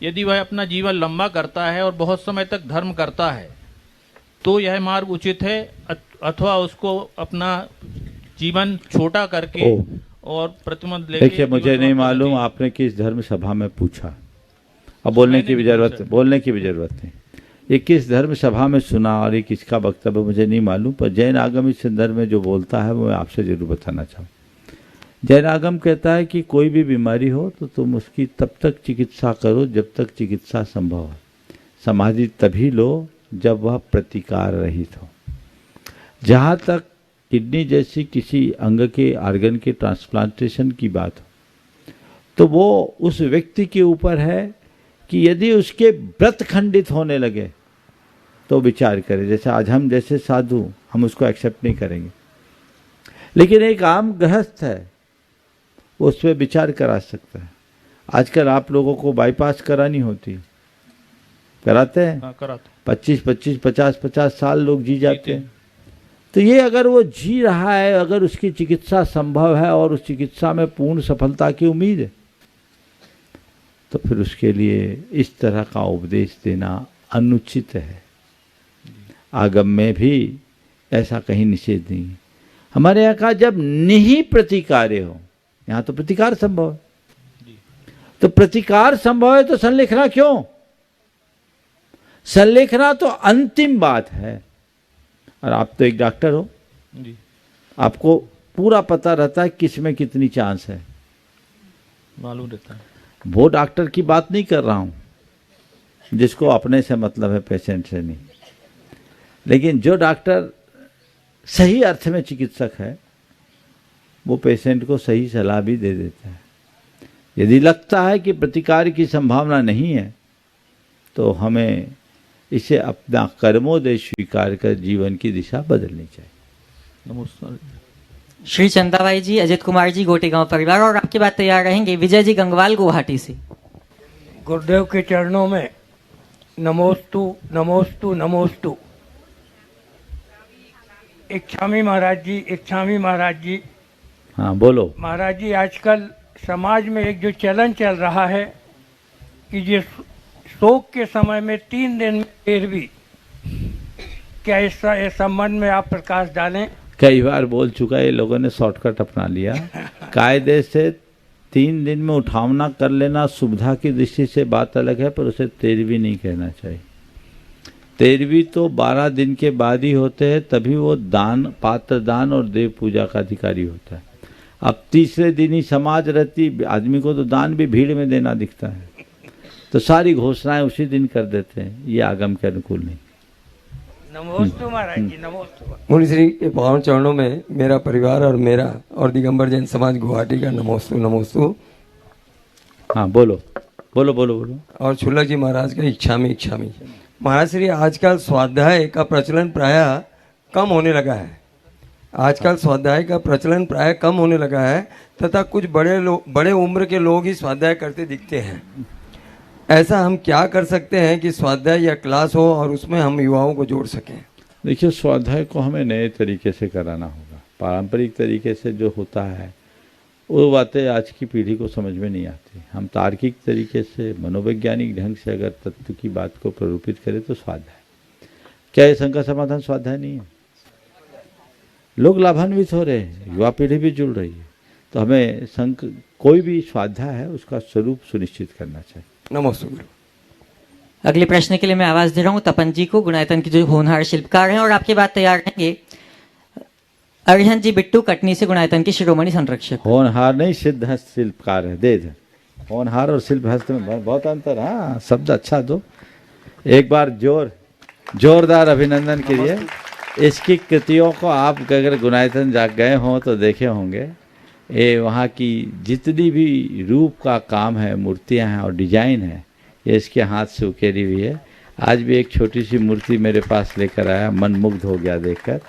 यदि वह अपना जीवन लंबा करता है और बहुत समय तक धर्म करता है तो यह मार्ग उचित है, अथवा उसको अपना जीवन छोटा करके और प्रतिमा लेके। देखिए, मुझे नहीं मालूम आपने किस धर्म सभा में पूछा, अब बोलने की भी जरूरत नहीं। ये किस धर्म सभा में सुना और ये किसका वक्तव्य मुझे नहीं मालूम, पर जैन आगम इस संदर्भ में जो बोलता है वो मैं आपसे जरूर बताना चाहूँ। जैन आगम कहता है कि कोई भी बीमारी हो तो तुम उसकी तब तक चिकित्सा करो जब तक चिकित्सा संभव है। समाधि तभी लो जब वह प्रतिकार रहित हो। जहाँ तक किडनी जैसी किसी अंग के आर्गन के ट्रांसप्लांटेशन की बात हो तो वो उस व्यक्ति के ऊपर है कि यदि उसके व्रत खंडित होने लगे तो विचार करें। जैसे आज हम जैसे साधु हम उसको एक्सेप्ट नहीं करेंगे, लेकिन एक आम गृहस्थ है वो उस पर विचार करा सकता है। आजकल आप लोगों को बाईपास करानी होती, कराते हैं? हाँ, कराते। 25-25, 50-50 साल लोग जी जाते हैं। तो ये अगर वो जी रहा है, अगर उसकी चिकित्सा संभव है और उस चिकित्सा में पूर्ण सफलता की उम्मीद है, तो फिर उसके लिए इस तरह का उपदेश देना अनुचित है। आगम में भी ऐसा कहीं निषेध नहीं है। हमारे यहाँ का जब नहीं प्रतिकार्य हो, यहाँ तो प्रतिकार संभव है, तो प्रतिकार संभव है तो संलेखना क्यों? संलेखना तो अंतिम बात है। और आप तो एक डॉक्टर हो जी, आपको पूरा पता रहता है किस में कितनी चांस है, मालूम रहता है। वो डॉक्टर की बात नहीं कर रहा हूं जिसको अपने से मतलब है, पेशेंट से नहीं। लेकिन जो डॉक्टर सही अर्थ में चिकित्सक है वो पेशेंट को सही सलाह भी दे देता है। यदि लगता है कि प्रतिकार की संभावना नहीं है तो हमें इसे अपना कर्मोदय स्वीकार कर जीवन की दिशा बदलनी चाहिए। नमस्कार। श्री चंदाबाई जी, अजित कुमार जी, गोटेगांव परिवार, और आपकी बात तैयार रहेंगे विजय जी गंगवाल गुवाहाटी से। गुरुदेव के चरणों में नमोस्तु नमोस्तु नमोस्तु। इच्छामी महाराज जी, इच्छामी महाराज जी। हाँ बोलो। महाराज जी, आजकल समाज में एक जो चलन चल रहा है कि जिस शोक के समय में 3 दिन में फिर भी, क्या इस संबंध में आप प्रकाश डालें? कई बार बोल चुका है, ये लोगों ने शॉर्टकट अपना लिया। कायदे से 3 दिन में उठावना कर लेना सुविधा की दृष्टि से बात अलग है, पर उसे 13वीं नहीं कहना चाहिए। 13वीं तो 12 दिन के बाद ही होते हैं, तभी वो दान, पात्र दान और देव पूजा का अधिकारी होता है। अब तीसरे दिन ही समाज रहती, आदमी को तो दान भी भीड़ में देना दिखता है, तो सारी घोषणाएं उसी दिन कर देते हैं। ये आगम के अनुकूल नहीं। नमोस्तु महाराज जी, नमोस्तु। मुनि श्री के पावन चरणों में मेरा परिवार और मेरा और दिगंबर जैन समाज गुवाहाटी का नमोस्तु नमोस्तु। हाँ बोलो बोलो बोलो बोलो। और छुल्लक जी महाराज का इच्छामी इच्छामी। महाराज श्री, आजकल स्वाध्याय का प्रचलन प्रायः कम होने लगा है। आजकल स्वाध्याय का प्रचलन प्रायः कम होने लगा है तथा कुछ बड़े उम्र के लोग ही स्वाध्याय करते दिखते हैं। ऐसा हम क्या कर सकते हैं कि स्वाध्याय या क्लास हो और उसमें हम युवाओं को जोड़ सकें? देखिए, स्वाध्याय को हमें नए तरीके से कराना होगा। पारंपरिक तरीके से जो होता है वो बातें आज की पीढ़ी को समझ में नहीं आती। हम तार्किक तरीके से, मनोवैज्ञानिक ढंग से अगर तत्व की बात को प्ररूपित करें तो स्वाध्याय। क्या ये शंका समाधान स्वाध्याय नहीं है? लोग लाभान्वित हो रहे हैं, युवा पीढ़ी भी जुड़ रही है, तो हमें कोई भी स्वाध्याय है उसका स्वरूप सुनिश्चित करना चाहिए। नमस्ते गुरु। अगले प्रश्न के लिए मैं आवाज दे रहा हूँ तपन जी को, गुणायतन की जो होनहार शिल्पकार हैं, और आपके बाद तैयार रहेंगे अरिहंत जी बिट्टू, कटनी से, गुणायतन की शिरोमणि संरक्षक। होनहार नहीं, सिद्धहस्त शिल्पकार है। दे होनहार और शिल्पहस्त में बहुत अंतर। हाँ, शब्द अच्छा दो। एक बार जोरदार अभिनंदन करिए। इसकी कृतियों को आप अगर गुणायतन जा गए हों तो देखे होंगे। ये वहाँ की जितनी भी रूप का काम है, मूर्तियाँ हैं और डिजाइन है, ये इसके हाथ से उकेरी हुई है। आज भी एक छोटी सी मूर्ति मेरे पास लेकर आया, मन मुग्ध हो गया देखकर।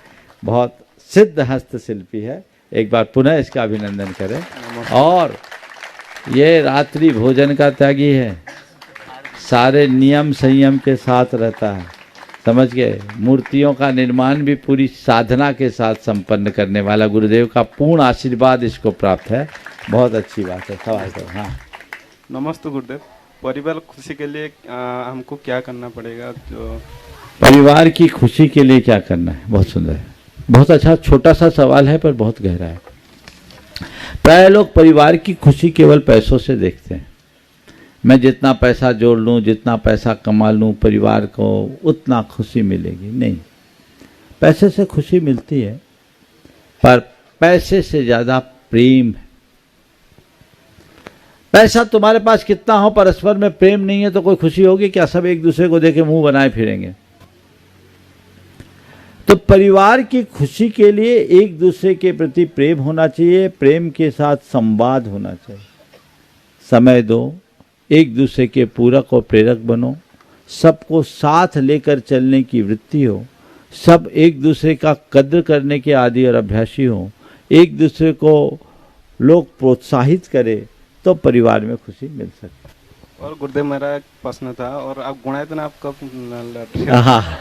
बहुत सिद्ध हस्तशिल्पी है, एक बार पुनः इसका अभिनंदन करें। और ये रात्रि भोजन का त्यागी है, सारे नियम संयम के साथ रहता है, समझ गए। मूर्तियों का निर्माण भी पूरी साधना के साथ संपन्न करने वाला, गुरुदेव का पूर्ण आशीर्वाद इसको प्राप्त है। बहुत अच्छी बात है, सवाल करो। हाँ, नमस्ते गुरुदेव। परिवार खुशी के लिए हमको क्या करना पड़ेगा? जो परिवार की खुशी के लिए क्या करना है, बहुत सुंदर है, बहुत अच्छा छोटा सा सवाल है पर बहुत गहरा है। प्राय लोग परिवार की खुशी केवल पैसों से देखते हैं। मैं जितना पैसा जोड़ लूं, जितना पैसा कमा लूं, परिवार को उतना खुशी मिलेगी, नहीं। पैसे से खुशी मिलती है, पर पैसे से ज्यादा प्रेम है। पैसा तुम्हारे पास कितना हो, परस्पर में प्रेम नहीं है तो कोई खुशी होगी क्या? सब एक दूसरे को देखे मुंह बनाए फिरेंगे। तो परिवार की खुशी के लिए एक दूसरे के प्रति प्रेम होना चाहिए, प्रेम के साथ संवाद होना चाहिए। समय दो, एक दूसरे के पूरक और प्रेरक बनो, सबको साथ लेकर चलने की वृत्ति हो, सब एक दूसरे का कद्र करने के आदी और अभ्यासी हो, एक दूसरे को लोग प्रोत्साहित करें, तो परिवार में खुशी मिल सकती है। और गुरुदेव मेरा एक प्रश्न था, और आप गुणायतन आप कब? हाँ,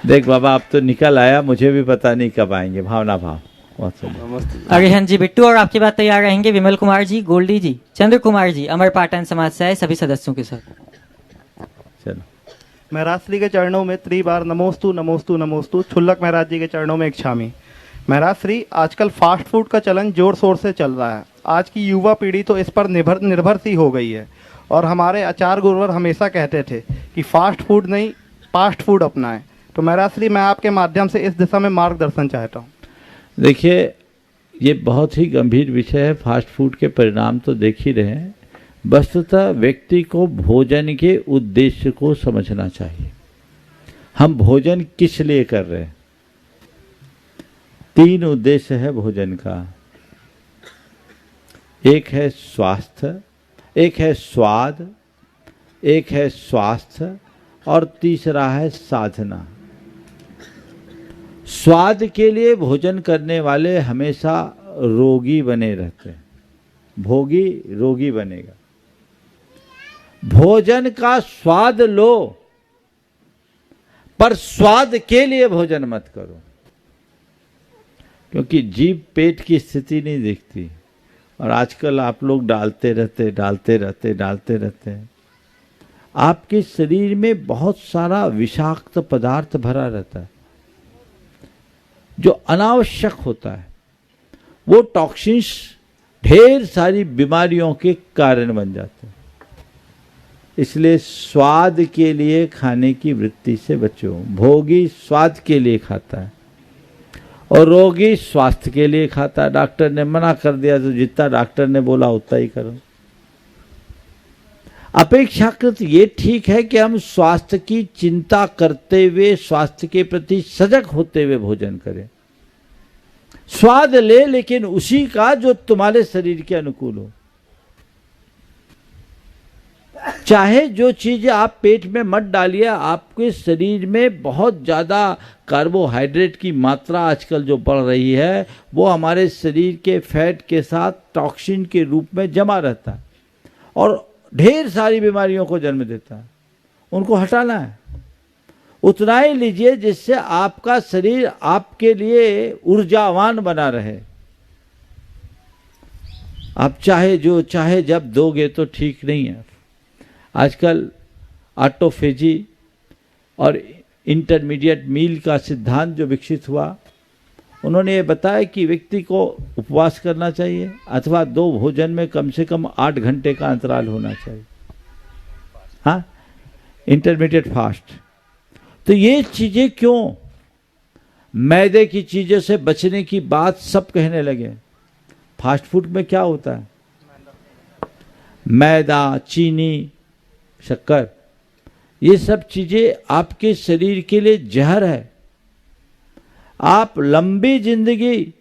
देख बाबा, अब तो निकल आया, मुझे भी पता नहीं कब आएंगे। भावना भाव, बहुत सुंदर। अरिहंत जी बिट्टू, और आपके बाद तैयार रहेंगे विमल कुमार जी, गोल्डी जी, चंद्र कुमार जी, अमर पाटन समाज से आए सभी सदस्यों के साथ। चलो। महाराज श्री के चरणों में त्रिबार नमोस्तु नमोस्तु नमोस्तु। छुल्लक महाराज जी के चरणों में इच्छामी। महाराज श्री, आजकल फास्ट फूड का चलन जोर शोर से चल रहा है। आज की युवा पीढ़ी तो इस पर निर्भर सी हो गई है, और हमारे आचार्य गुरुवर हमेशा कहते थे कि फास्ट फूड नहीं, फास्ट फूड अपनाएं। तो महाराज श्री, मैं आपके माध्यम से इस दिशा में मार्गदर्शन चाहता हूँ। देखिए, ये बहुत ही गंभीर विषय है। फास्ट फूड के परिणाम तो देख ही रहे हैं। वस्तुतः व्यक्ति को भोजन के उद्देश्य को समझना चाहिए। हम भोजन किस लिए कर रहे हैं? 3 उद्देश्य है भोजन का। एक है स्वास्थ्य, एक है स्वाद, एक है स्वास्थ्य, और तीसरा है साधना। स्वाद के लिए भोजन करने वाले हमेशा रोगी बने रहते हैं। भोगी रोगी बनेगा। भोजन का स्वाद लो, पर स्वाद के लिए भोजन मत करो, क्योंकि जीभ पेट की स्थिति नहीं देखती। और आजकल आप लोग डालते रहते हैं। आपके शरीर में बहुत सारा विषाक्त पदार्थ भरा रहता है, जो अनावश्यक होता है। वो टॉक्सिन्स ढेर सारी बीमारियों के कारण बन जाते हैं। इसलिए स्वाद के लिए खाने की वृत्ति से बचो। भोगी स्वाद के लिए खाता है और रोगी स्वास्थ्य के लिए खाता है। डॉक्टर ने मना कर दिया तो जितना डॉक्टर ने बोला उतना ही करो। अपेक्षाकृत ये ठीक है कि हम स्वास्थ्य की चिंता करते हुए, स्वास्थ्य के प्रति सजग होते हुए भोजन करें। स्वाद ले, लेकिन उसी का जो तुम्हारे शरीर के अनुकूल हो। चाहे जो चीज आप पेट में मत डालिए, आपके शरीर में बहुत ज्यादा कार्बोहाइड्रेट की मात्रा आजकल जो बढ़ रही है, वो हमारे शरीर के फैट के साथ टॉक्सिन के रूप में जमा रहता है और ढेर सारी बीमारियों को जन्म देता है। उनको हटाना है। उतना ही लीजिए जिससे आपका शरीर आपके लिए ऊर्जावान बना रहे। आप चाहे जो चाहे जब दोगे तो ठीक नहीं है। आजकल ऑटोफेजी और इंटरमीडिएट मील का सिद्धांत जो विकसित हुआ, उन्होंने ये बताया कि व्यक्ति को उपवास करना चाहिए अथवा 2 भोजन में कम से कम 8 घंटे का अंतराल होना चाहिए। हाँ, इंटरमीडिएट फास्ट। तो ये चीजें क्यों? मैदे की चीजों से बचने की बात सब कहने लगे। फास्ट फूड में क्या होता है? मैदा, चीनी, शक्कर, ये सब चीजें आपके शरीर के लिए जहर है। आप लंबी जिंदगी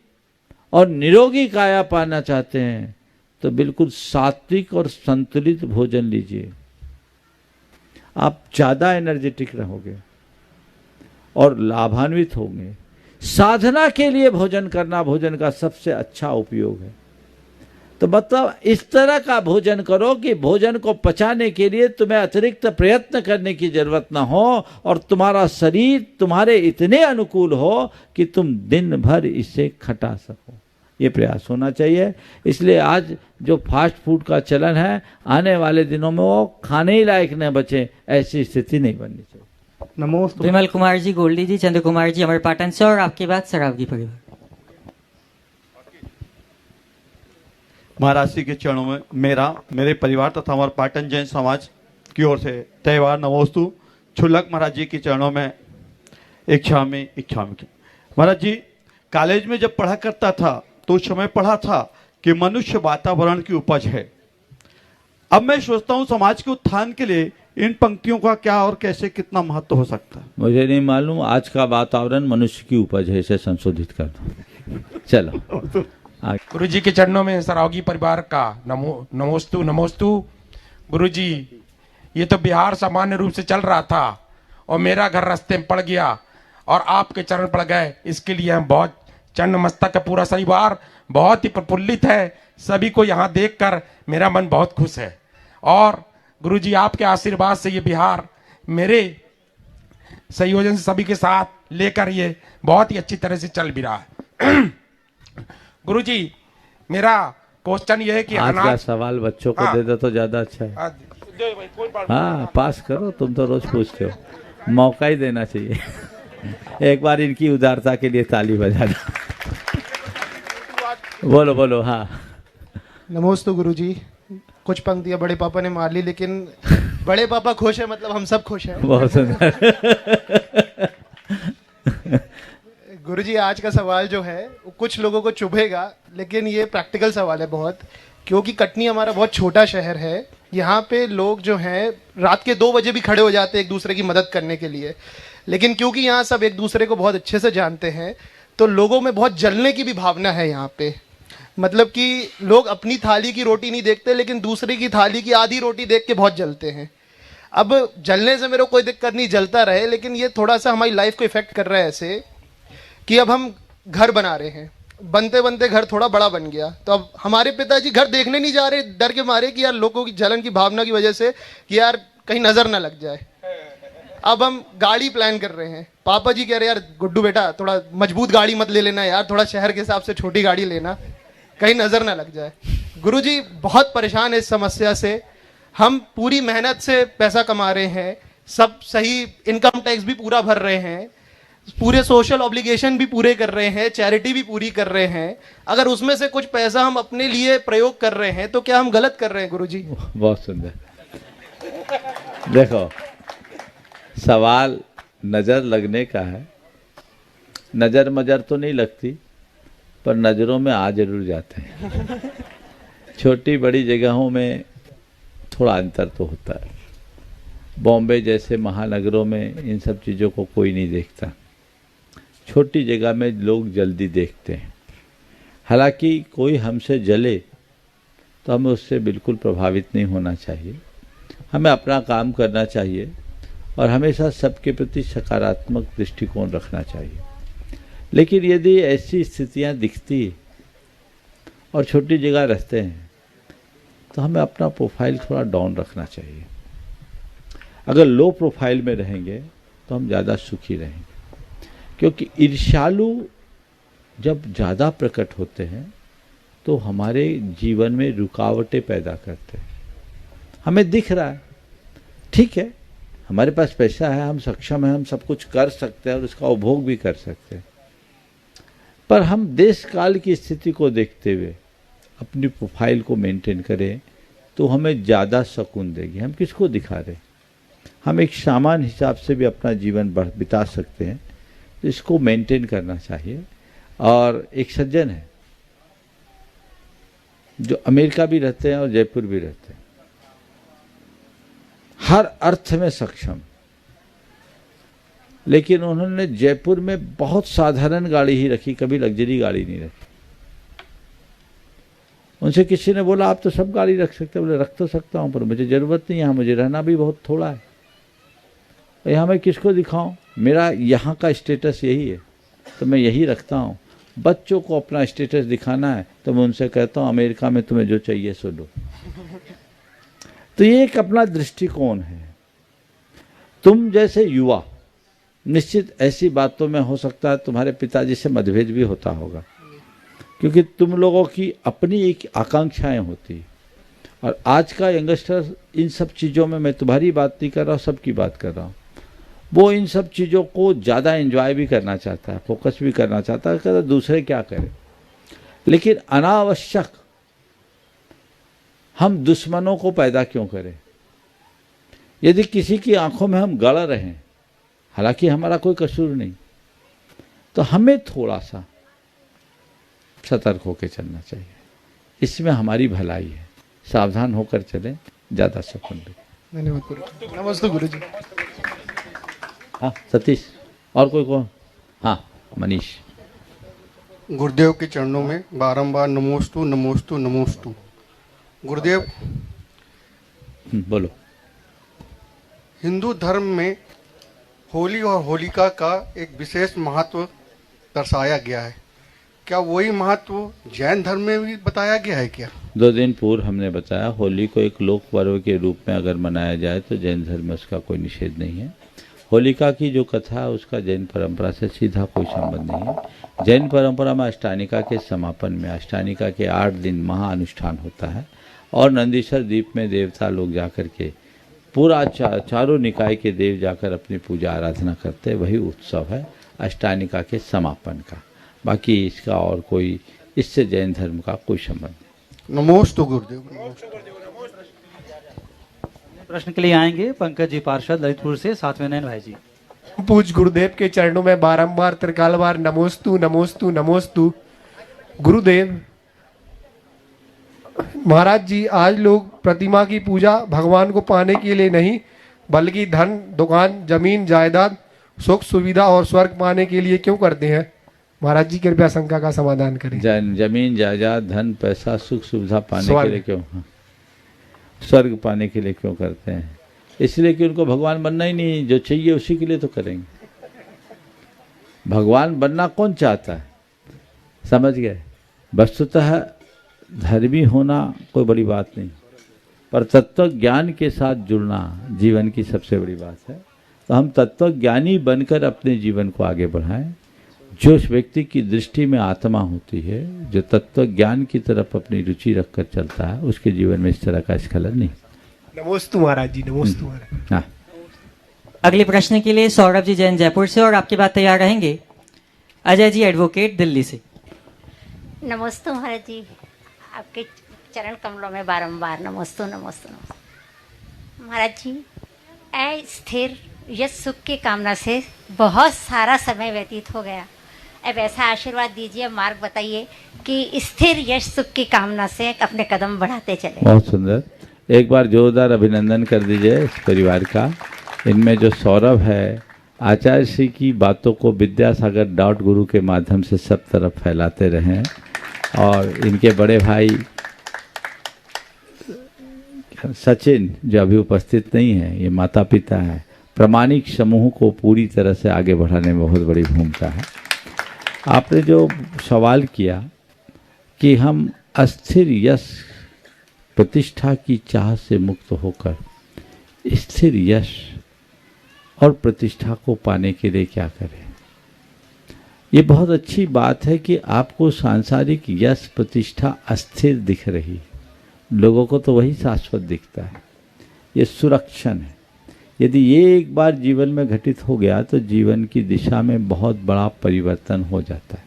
और निरोगी काया पाना चाहते हैं तो बिल्कुल सात्विक और संतुलित भोजन लीजिए। आप ज़्यादा एनर्जेटिक रहोगे और लाभान्वित होंगे। साधना के लिए भोजन करना भोजन का सबसे अच्छा उपयोग है। तो मतलब इस तरह का भोजन करो कि भोजन को पचाने के लिए तुम्हें अतिरिक्त प्रयत्न करने की जरूरत ना हो और तुम्हारा शरीर तुम्हारे इतने अनुकूल हो कि तुम दिन भर इसे खटा सको। ये प्रयास होना चाहिए। इसलिए आज जो फास्ट फूड का चलन है, आने वाले दिनों में वो खाने ही लायक न बचे, ऐसी स्थिति नहीं बननी चाहिए। नमोस्तु। विमल कुमार जी, गोल्डी जी, चंद्र कुमार जी अमरपाटन से, और आपके बाद सरावगी परिवार। महाराज श्री के चरणों में मेरे परिवार तथा हमारे पाटन जैन समाज की ओर से त्यौहार नमोस्तु छुल्लक महाराज जी के चरणों में इच्छामी। महाराज जी, कॉलेज में जब पढ़ा करता था तो उस समय पढ़ा था कि मनुष्य वातावरण की उपज है। अब मैं सोचता हूँ समाज के उत्थान के लिए इन पंक्तियों का क्या और कैसे कितना महत्व हो सकता है। मुझे नहीं मालूम, आज का वातावरण मनुष्य की उपज है, इसे संशोधित कर दो। चलो गुरु जी के चरणों में सरावगी परिवार का नमोस्तु नमोस्तु। गुरु जी, ये तो बिहार सामान्य रूप से चल रहा था और मेरा घर रास्ते में पड़ गया और आपके चरण पड़ गए, इसके लिए हम बहुत चरण मस्तक का पूरा परिवार बहुत ही प्रफुल्लित है। सभी को यहाँ देखकर मेरा मन बहुत खुश है और गुरु जी आपके आशीर्वाद से ये बिहार मेरे संयोजन से सभी के साथ लेकर ये बहुत ही अच्छी तरह से चल भी रहा है। गुरु जी, मेरा क्वेश्चन ये है कि आज का सवाल बच्चों को दे दो तो ज्यादा अच्छा है। हाँ, पास करो, तुम तो रोज पूछते हो, मौका ही देना चाहिए। एक बार इनकी उदारता के लिए ताली बजा दो। बोलो बोलो। हाँ, नमोस्तु गुरु जी। कुछ पंक्तियां बड़े पापा ने मार ली, लेकिन बड़े पापा खुश है मतलब हम सब खुश हैं। बहुत सुंदर। गुरु जी, आज का सवाल जो है वो कुछ लोगों को चुभेगा, लेकिन ये प्रैक्टिकल सवाल है बहुत, क्योंकि कटनी हमारा बहुत छोटा शहर है। यहाँ पे लोग जो हैं रात के 2 बजे भी खड़े हो जाते हैं एक दूसरे की मदद करने के लिए, लेकिन क्योंकि यहाँ सब एक दूसरे को बहुत अच्छे से जानते हैं तो लोगों में बहुत जलने की भी भावना है यहाँ पे। मतलब कि लोग अपनी थाली की रोटी नहीं देखते, लेकिन दूसरे की थाली की आधी रोटी देख के बहुत जलते हैं। अब जलने से मेरे को कोई दिक्कत नहीं, जलता रहे, लेकिन ये थोड़ा सा हमारी लाइफ को इफेक्ट कर रहा है ऐसे कि अब हम घर बना रहे हैं, बनते बनते घर थोड़ा बड़ा बन गया, तो अब हमारे पिताजी घर देखने नहीं जा रहे डर के मारे कि यार लोगों की जलन की भावना की वजह से कि यार कहीं नजर ना लग जाए। अब हम गाड़ी प्लान कर रहे हैं, पापा जी कह रहे यार गुड्डू बेटा थोड़ा मजबूत गाड़ी मत ले लेना यार, थोड़ा शहर के हिसाब से छोटी गाड़ी लेना, कहीं नजर ना लग जाए। गुरुजी बहुत परेशान है इस समस्या से। हम पूरी मेहनत से पैसा कमा रहे हैं, सब सही इनकम टैक्स भी पूरा भर रहे हैं, पूरे सोशल ऑब्लिगेशन भी पूरे कर रहे हैं, चैरिटी भी पूरी कर रहे हैं। अगर उसमें से कुछ पैसा हम अपने लिए प्रयोग कर रहे हैं तो क्या हम गलत कर रहे हैं गुरुजी? बहुत सुंदर। देखो, सवाल नजर लगने का है। नजर मजर तो नहीं लगती, पर नजरों में आ जरूर जाते हैं। छोटी बड़ी जगहों में थोड़ा अंतर तो होता है। बॉम्बे जैसे महानगरों में इन सब चीज़ों को कोई नहीं देखता, छोटी जगह में लोग जल्दी देखते हैं। हालांकि कोई हमसे जले तो हमें उससे बिल्कुल प्रभावित नहीं होना चाहिए, हमें अपना काम करना चाहिए और हमेशा सबके प्रति सकारात्मक दृष्टिकोण रखना चाहिए। लेकिन यदि ऐसी स्थितियां दिखती और छोटी जगह रहते हैं तो हमें अपना प्रोफाइल थोड़ा डाउन रखना चाहिए। अगर लो प्रोफाइल में रहेंगे तो हम ज़्यादा सुखी रहेंगे, क्योंकि ईर्ष्यालु जब ज़्यादा प्रकट होते हैं तो हमारे जीवन में रुकावटें पैदा करते हैं। हमें दिख रहा है, ठीक है, हमारे पास पैसा है, हम सक्षम हैं, हम सब कुछ कर सकते हैं और उसका उपभोग भी कर सकते हैं, पर हम देश काल की स्थिति को देखते हुए अपनी प्रोफाइल को मेंटेन करें तो हमें ज़्यादा सुकून देगी। हम किसको दिखा रहे हैं? हम एक सामान्य हिसाब से भी अपना जीवन बिता सकते हैं, तो इसको मेंटेन करना चाहिए। और एक सज्जन है जो अमेरिका भी रहते हैं और जयपुर भी रहते हैं, हर अर्थ में सक्षम, लेकिन उन्होंने जयपुर में बहुत साधारण गाड़ी ही रखी, कभी लग्जरी गाड़ी नहीं रखी। उनसे किसी ने बोला आप तो सब गाड़ी रख सकते हैं, बोले रख तो सकता हूं पर मुझे जरूरत नहीं है, मुझे रहना भी बहुत थोड़ा है। यहाँ मैं किसको दिखाऊं? मेरा यहाँ का स्टेटस यही है तो मैं यही रखता हूँ। बच्चों को अपना स्टेटस दिखाना है तो मैं उनसे कहता हूँ अमेरिका में तुम्हें जो चाहिए सो लो। तो ये एक अपना दृष्टिकोण है। तुम जैसे युवा, निश्चित ऐसी बातों में हो सकता है तुम्हारे पिताजी से मतभेद भी होता होगा, क्योंकि तुम लोगों की अपनी एक आकांक्षाएं होती। और आज का यंगस्टर इन सब चीज़ों में, मैं तुम्हारी बात नहीं कर रहा हूँ, सबकी बात कर रहा हूँ, वो इन सब चीज़ों को ज़्यादा एंजॉय भी करना चाहता है, फोकस भी करना चाहता है, कहता दूसरे क्या करें। लेकिन अनावश्यक हम दुश्मनों को पैदा क्यों करें? यदि किसी की आंखों में हम गड़ रहे हैं, हालांकि हमारा कोई कसूर नहीं, तो हमें थोड़ा सा सतर्क होकर चलना चाहिए। इसमें हमारी भलाई है, सावधान होकर चलें, ज़्यादा सुकून मिले। धन्यवाद गुरुजी। नमस्ते गुरुजी। हाँ सतीश, और कोई कौन? हाँ मनीष। गुरुदेव के चरणों में बारंबार नमोस्तु नमोस्तु नमोस्तु। गुरुदेव, बोलो। हिंदू धर्म में होली और होलिका का एक विशेष महत्व दर्शाया गया है, क्या वही महत्व जैन धर्म में भी बताया गया है क्या? 2 दिन पूर्व हमने बताया, होली को एक लोक पर्व के रूप में अगर मनाया जाए तो जैन धर्म में उसका कोई निषेध नहीं है। होलिका की जो कथा है उसका जैन परंपरा से सीधा कोई संबंध नहीं है। जैन परंपरा में अष्टानिका के समापन में अष्टानिका के 8 दिन महाअनुष्ठान होता है और नंदीश्वर द्वीप में देवता लोग जाकर के पूरा चारों निकाय के देव जाकर अपनी पूजा आराधना करते हैं। वही उत्सव है अष्टानिका के समापन का। बाकी इसका और कोई, इससे जैन धर्म का कोई संबंध नहीं। नमोस्तु गुरुदेव। प्रश्न के लिए आएंगे पंकज जी पार्षद ललितपुर से, साथ में नयन भाई जी। पूज गुरुदेव के चरणों में बारंबार त्रिकाल बार नमोस्तु नमोस्तु नमोस्तु। गुरुदेव महाराज जी, आज लोग प्रतिमा की पूजा भगवान को पाने के लिए नहीं बल्कि धन, दुकान, जमीन, जायदाद, सुख सुविधा और स्वर्ग पाने के लिए क्यों करते हैं? महाराज जी कृपया शंका का समाधान करें। जमीन, जायदाद, धन, पैसा, सुख सुविधा पाने के लिए क्यों? स्वर्ग पाने के लिए क्यों करते हैं? इसलिए कि उनको भगवान बनना ही नहीं, जो चाहिए उसी के लिए तो करेंगे। भगवान बनना कौन चाहता है? समझ गए? वस्तुतः धर्मी होना कोई बड़ी बात नहीं, पर तत्व ज्ञान के साथ जुड़ना जीवन की सबसे बड़ी बात है। तो हम तत्व ज्ञानी बनकर अपने जीवन को आगे बढ़ाएं। जो व्यक्ति की दृष्टि में आत्मा होती है, जो तत्व ज्ञान की तरफ अपनी रुचि रखकर चलता है, उसके जीवन में इस तरह का स्खलन नहीं। नमोस्तु महाराज जी, नमोस्तु महाराज। हाँ। अगले प्रश्न के लिए सौरभ जी जैन जयपुर से, और आपके बाद तैयार रहेंगे अजय जी एडवोकेट दिल्ली से। नमस्ते महाराज जी, आपके चरण कमलों में बारंबार नमोस्तु नमोस्तु नमोस्तु। महाराज जी, अस्थिर यश सुख की कामना से बहुत सारा समय व्यतीत हो गया। अब ऐसा आशीर्वाद दीजिए, मार्ग बताइए कि स्थिर यश सुख की कामना से अपने कदम बढ़ाते चले। बहुत सुंदर, एक बार जोरदार अभिनंदन कर दीजिए इस परिवार का। इनमें जो सौरभ है, आचार्य श्री की बातों को विद्यासागर.गुरु के माध्यम से सब तरफ फैलाते रहें। और इनके बड़े भाई सचिन जो अभी उपस्थित नहीं है, ये माता पिता है, प्रामाणिक समूह को पूरी तरह से आगे बढ़ाने में बहुत बड़ी भूमिका है। आपने जो सवाल किया कि हम अस्थिर यश प्रतिष्ठा की चाह से मुक्त होकर स्थिर यश और प्रतिष्ठा को पाने के लिए क्या करें, ये बहुत अच्छी बात है कि आपको सांसारिक यश प्रतिष्ठा अस्थिर दिख रही है, लोगों को तो वही शाश्वत दिखता है। ये सुरक्षण है। यदि ये एक बार जीवन में घटित हो गया तो जीवन की दिशा में बहुत बड़ा परिवर्तन हो जाता है।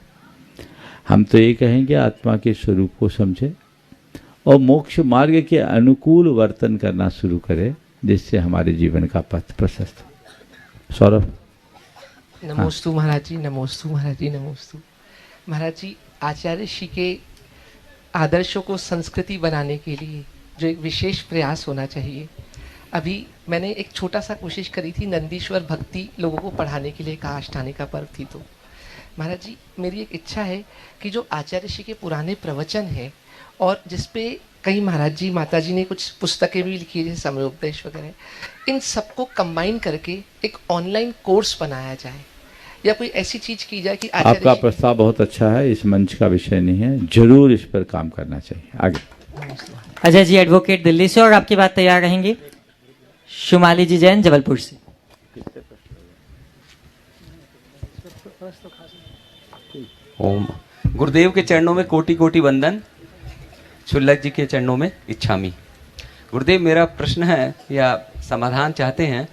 हम तो ये कहेंगे आत्मा के स्वरूप को समझे और मोक्ष मार्ग के अनुकूल वर्तन करना शुरू करें, जिससे हमारे जीवन का पथ प्रशस्त हो। सौरभ। नमोस्तु महाराज जी, नमोस्तु महाराज जी, नमोस्तु महाराज जी। आचार्य श्री के आदर्शों को संस्कृति बनाने के लिए जो एक विशेष प्रयास होना चाहिए। अभी मैंने एक छोटा सा कोशिश करी थी, नंदीश्वर भक्ति लोगों को पढ़ाने के लिए कहा, अष्टानिका पर्व थी। तो महाराज जी, मेरी एक इच्छा है कि जो आचार्य श्री के पुराने प्रवचन हैं और जिस पे कहीं महाराज जी माता जी ने कुछ पुस्तकें भी लिखी है, जैसे समयोपदेश वगैरह, इन सबको कंबाइन करके एक ऑनलाइन कोर्स बनाया जाए या कोई ऐसी चीज की जाए कि आपका प्रस्ताव बहुत अच्छा है, इस मंच का विषय नहीं है, जरूर इस पर काम करना चाहिए। आगे अजय जी एडवोकेट दिल्ली से, और आपकी बात तैयार रहेंगे शुमाली जी जैन जबलपुर से। ओम गुरुदेव के चरणों में कोटि कोटि वंदन, शुल्लक जी के चरणों में इच्छामी। गुरुदेव, मेरा प्रश्न है या समाधान चाहते हैं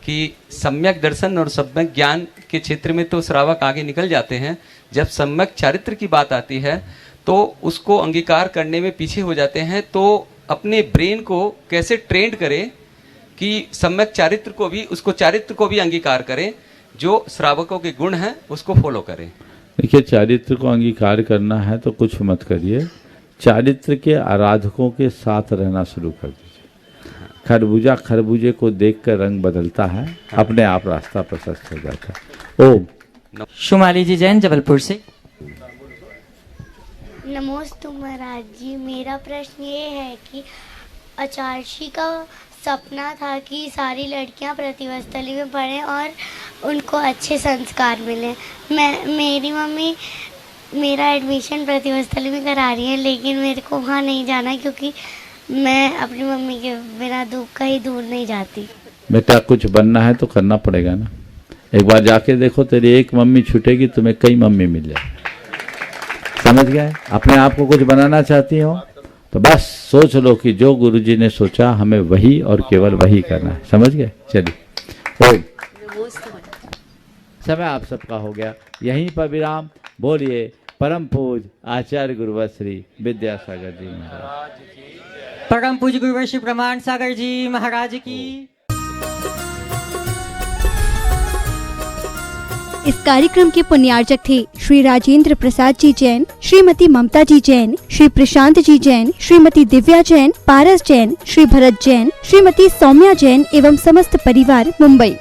कि सम्यक दर्शन और सम्यक ज्ञान के क्षेत्र में तो श्रावक आगे निकल जाते हैं, जब सम्यक चारित्र की बात आती है तो उसको अंगीकार करने में पीछे हो जाते हैं। तो अपने ब्रेन को कैसे ट्रेंड करें कि सम्यक चारित्र को भी, उसको चारित्र को भी अंगीकार करें, जो श्रावकों के गुण हैं उसको फॉलो करें। देखिए, चारित्र को अंगीकार करना है तो कुछ मत करिए, चारित्र के आराधकों के साथ रहना शुरू कर दीजिए। खरबूजा खरबूजे को देखकर रंग बदलता है, अपने आप रास्ता प्रशस्त हो जाता है। ओम। शुमाली जी जैन जबलपुर से। नमोस्तु महाराज जी, मेरा प्रश्न ये है कि आचार्य का सपना था कि सारी लड़कियां प्रतिभा स्थली में पढ़ें और उनको अच्छे संस्कार मिलें। मेरी मम्मी मेरा एडमिशन प्रतिभा स्थली में करा रही है, लेकिन मेरे को वहाँ नहीं जाना क्योंकि मैं अपनी मम्मी के बिना कहीं दूर नहीं जाती। बेटा, कुछ बनना है तो करना पड़ेगा ना। एक बार जाके देखो, तेरी एक मम्मी छूटेगी, तुम्हें कई मम्मी मिल जाए। समझ गए? अपने आप को कुछ बनाना चाहती हो तो बस सोच लो कि जो गुरुजी ने सोचा हमें वही और केवल वही करना है। समझ गए? चलिए, समय आप सबका हो गया, यहीं पर विराम। बोलिए परम पूज आचार्य गुरुवर श्री विद्यासागर जी महाराज, परम पूज्य गुरुवर श्री प्रमाण सागर जी महाराज की। इस कार्यक्रम के पुण्यार्चक थे श्री राजेंद्र प्रसाद जी जैन, श्रीमती ममता जी जैन, श्री प्रशांत जी जैन, श्रीमती दिव्या जैन, पारस जैन, श्री भरत जैन, श्रीमती सौम्या जैन एवं समस्त परिवार, मुंबई।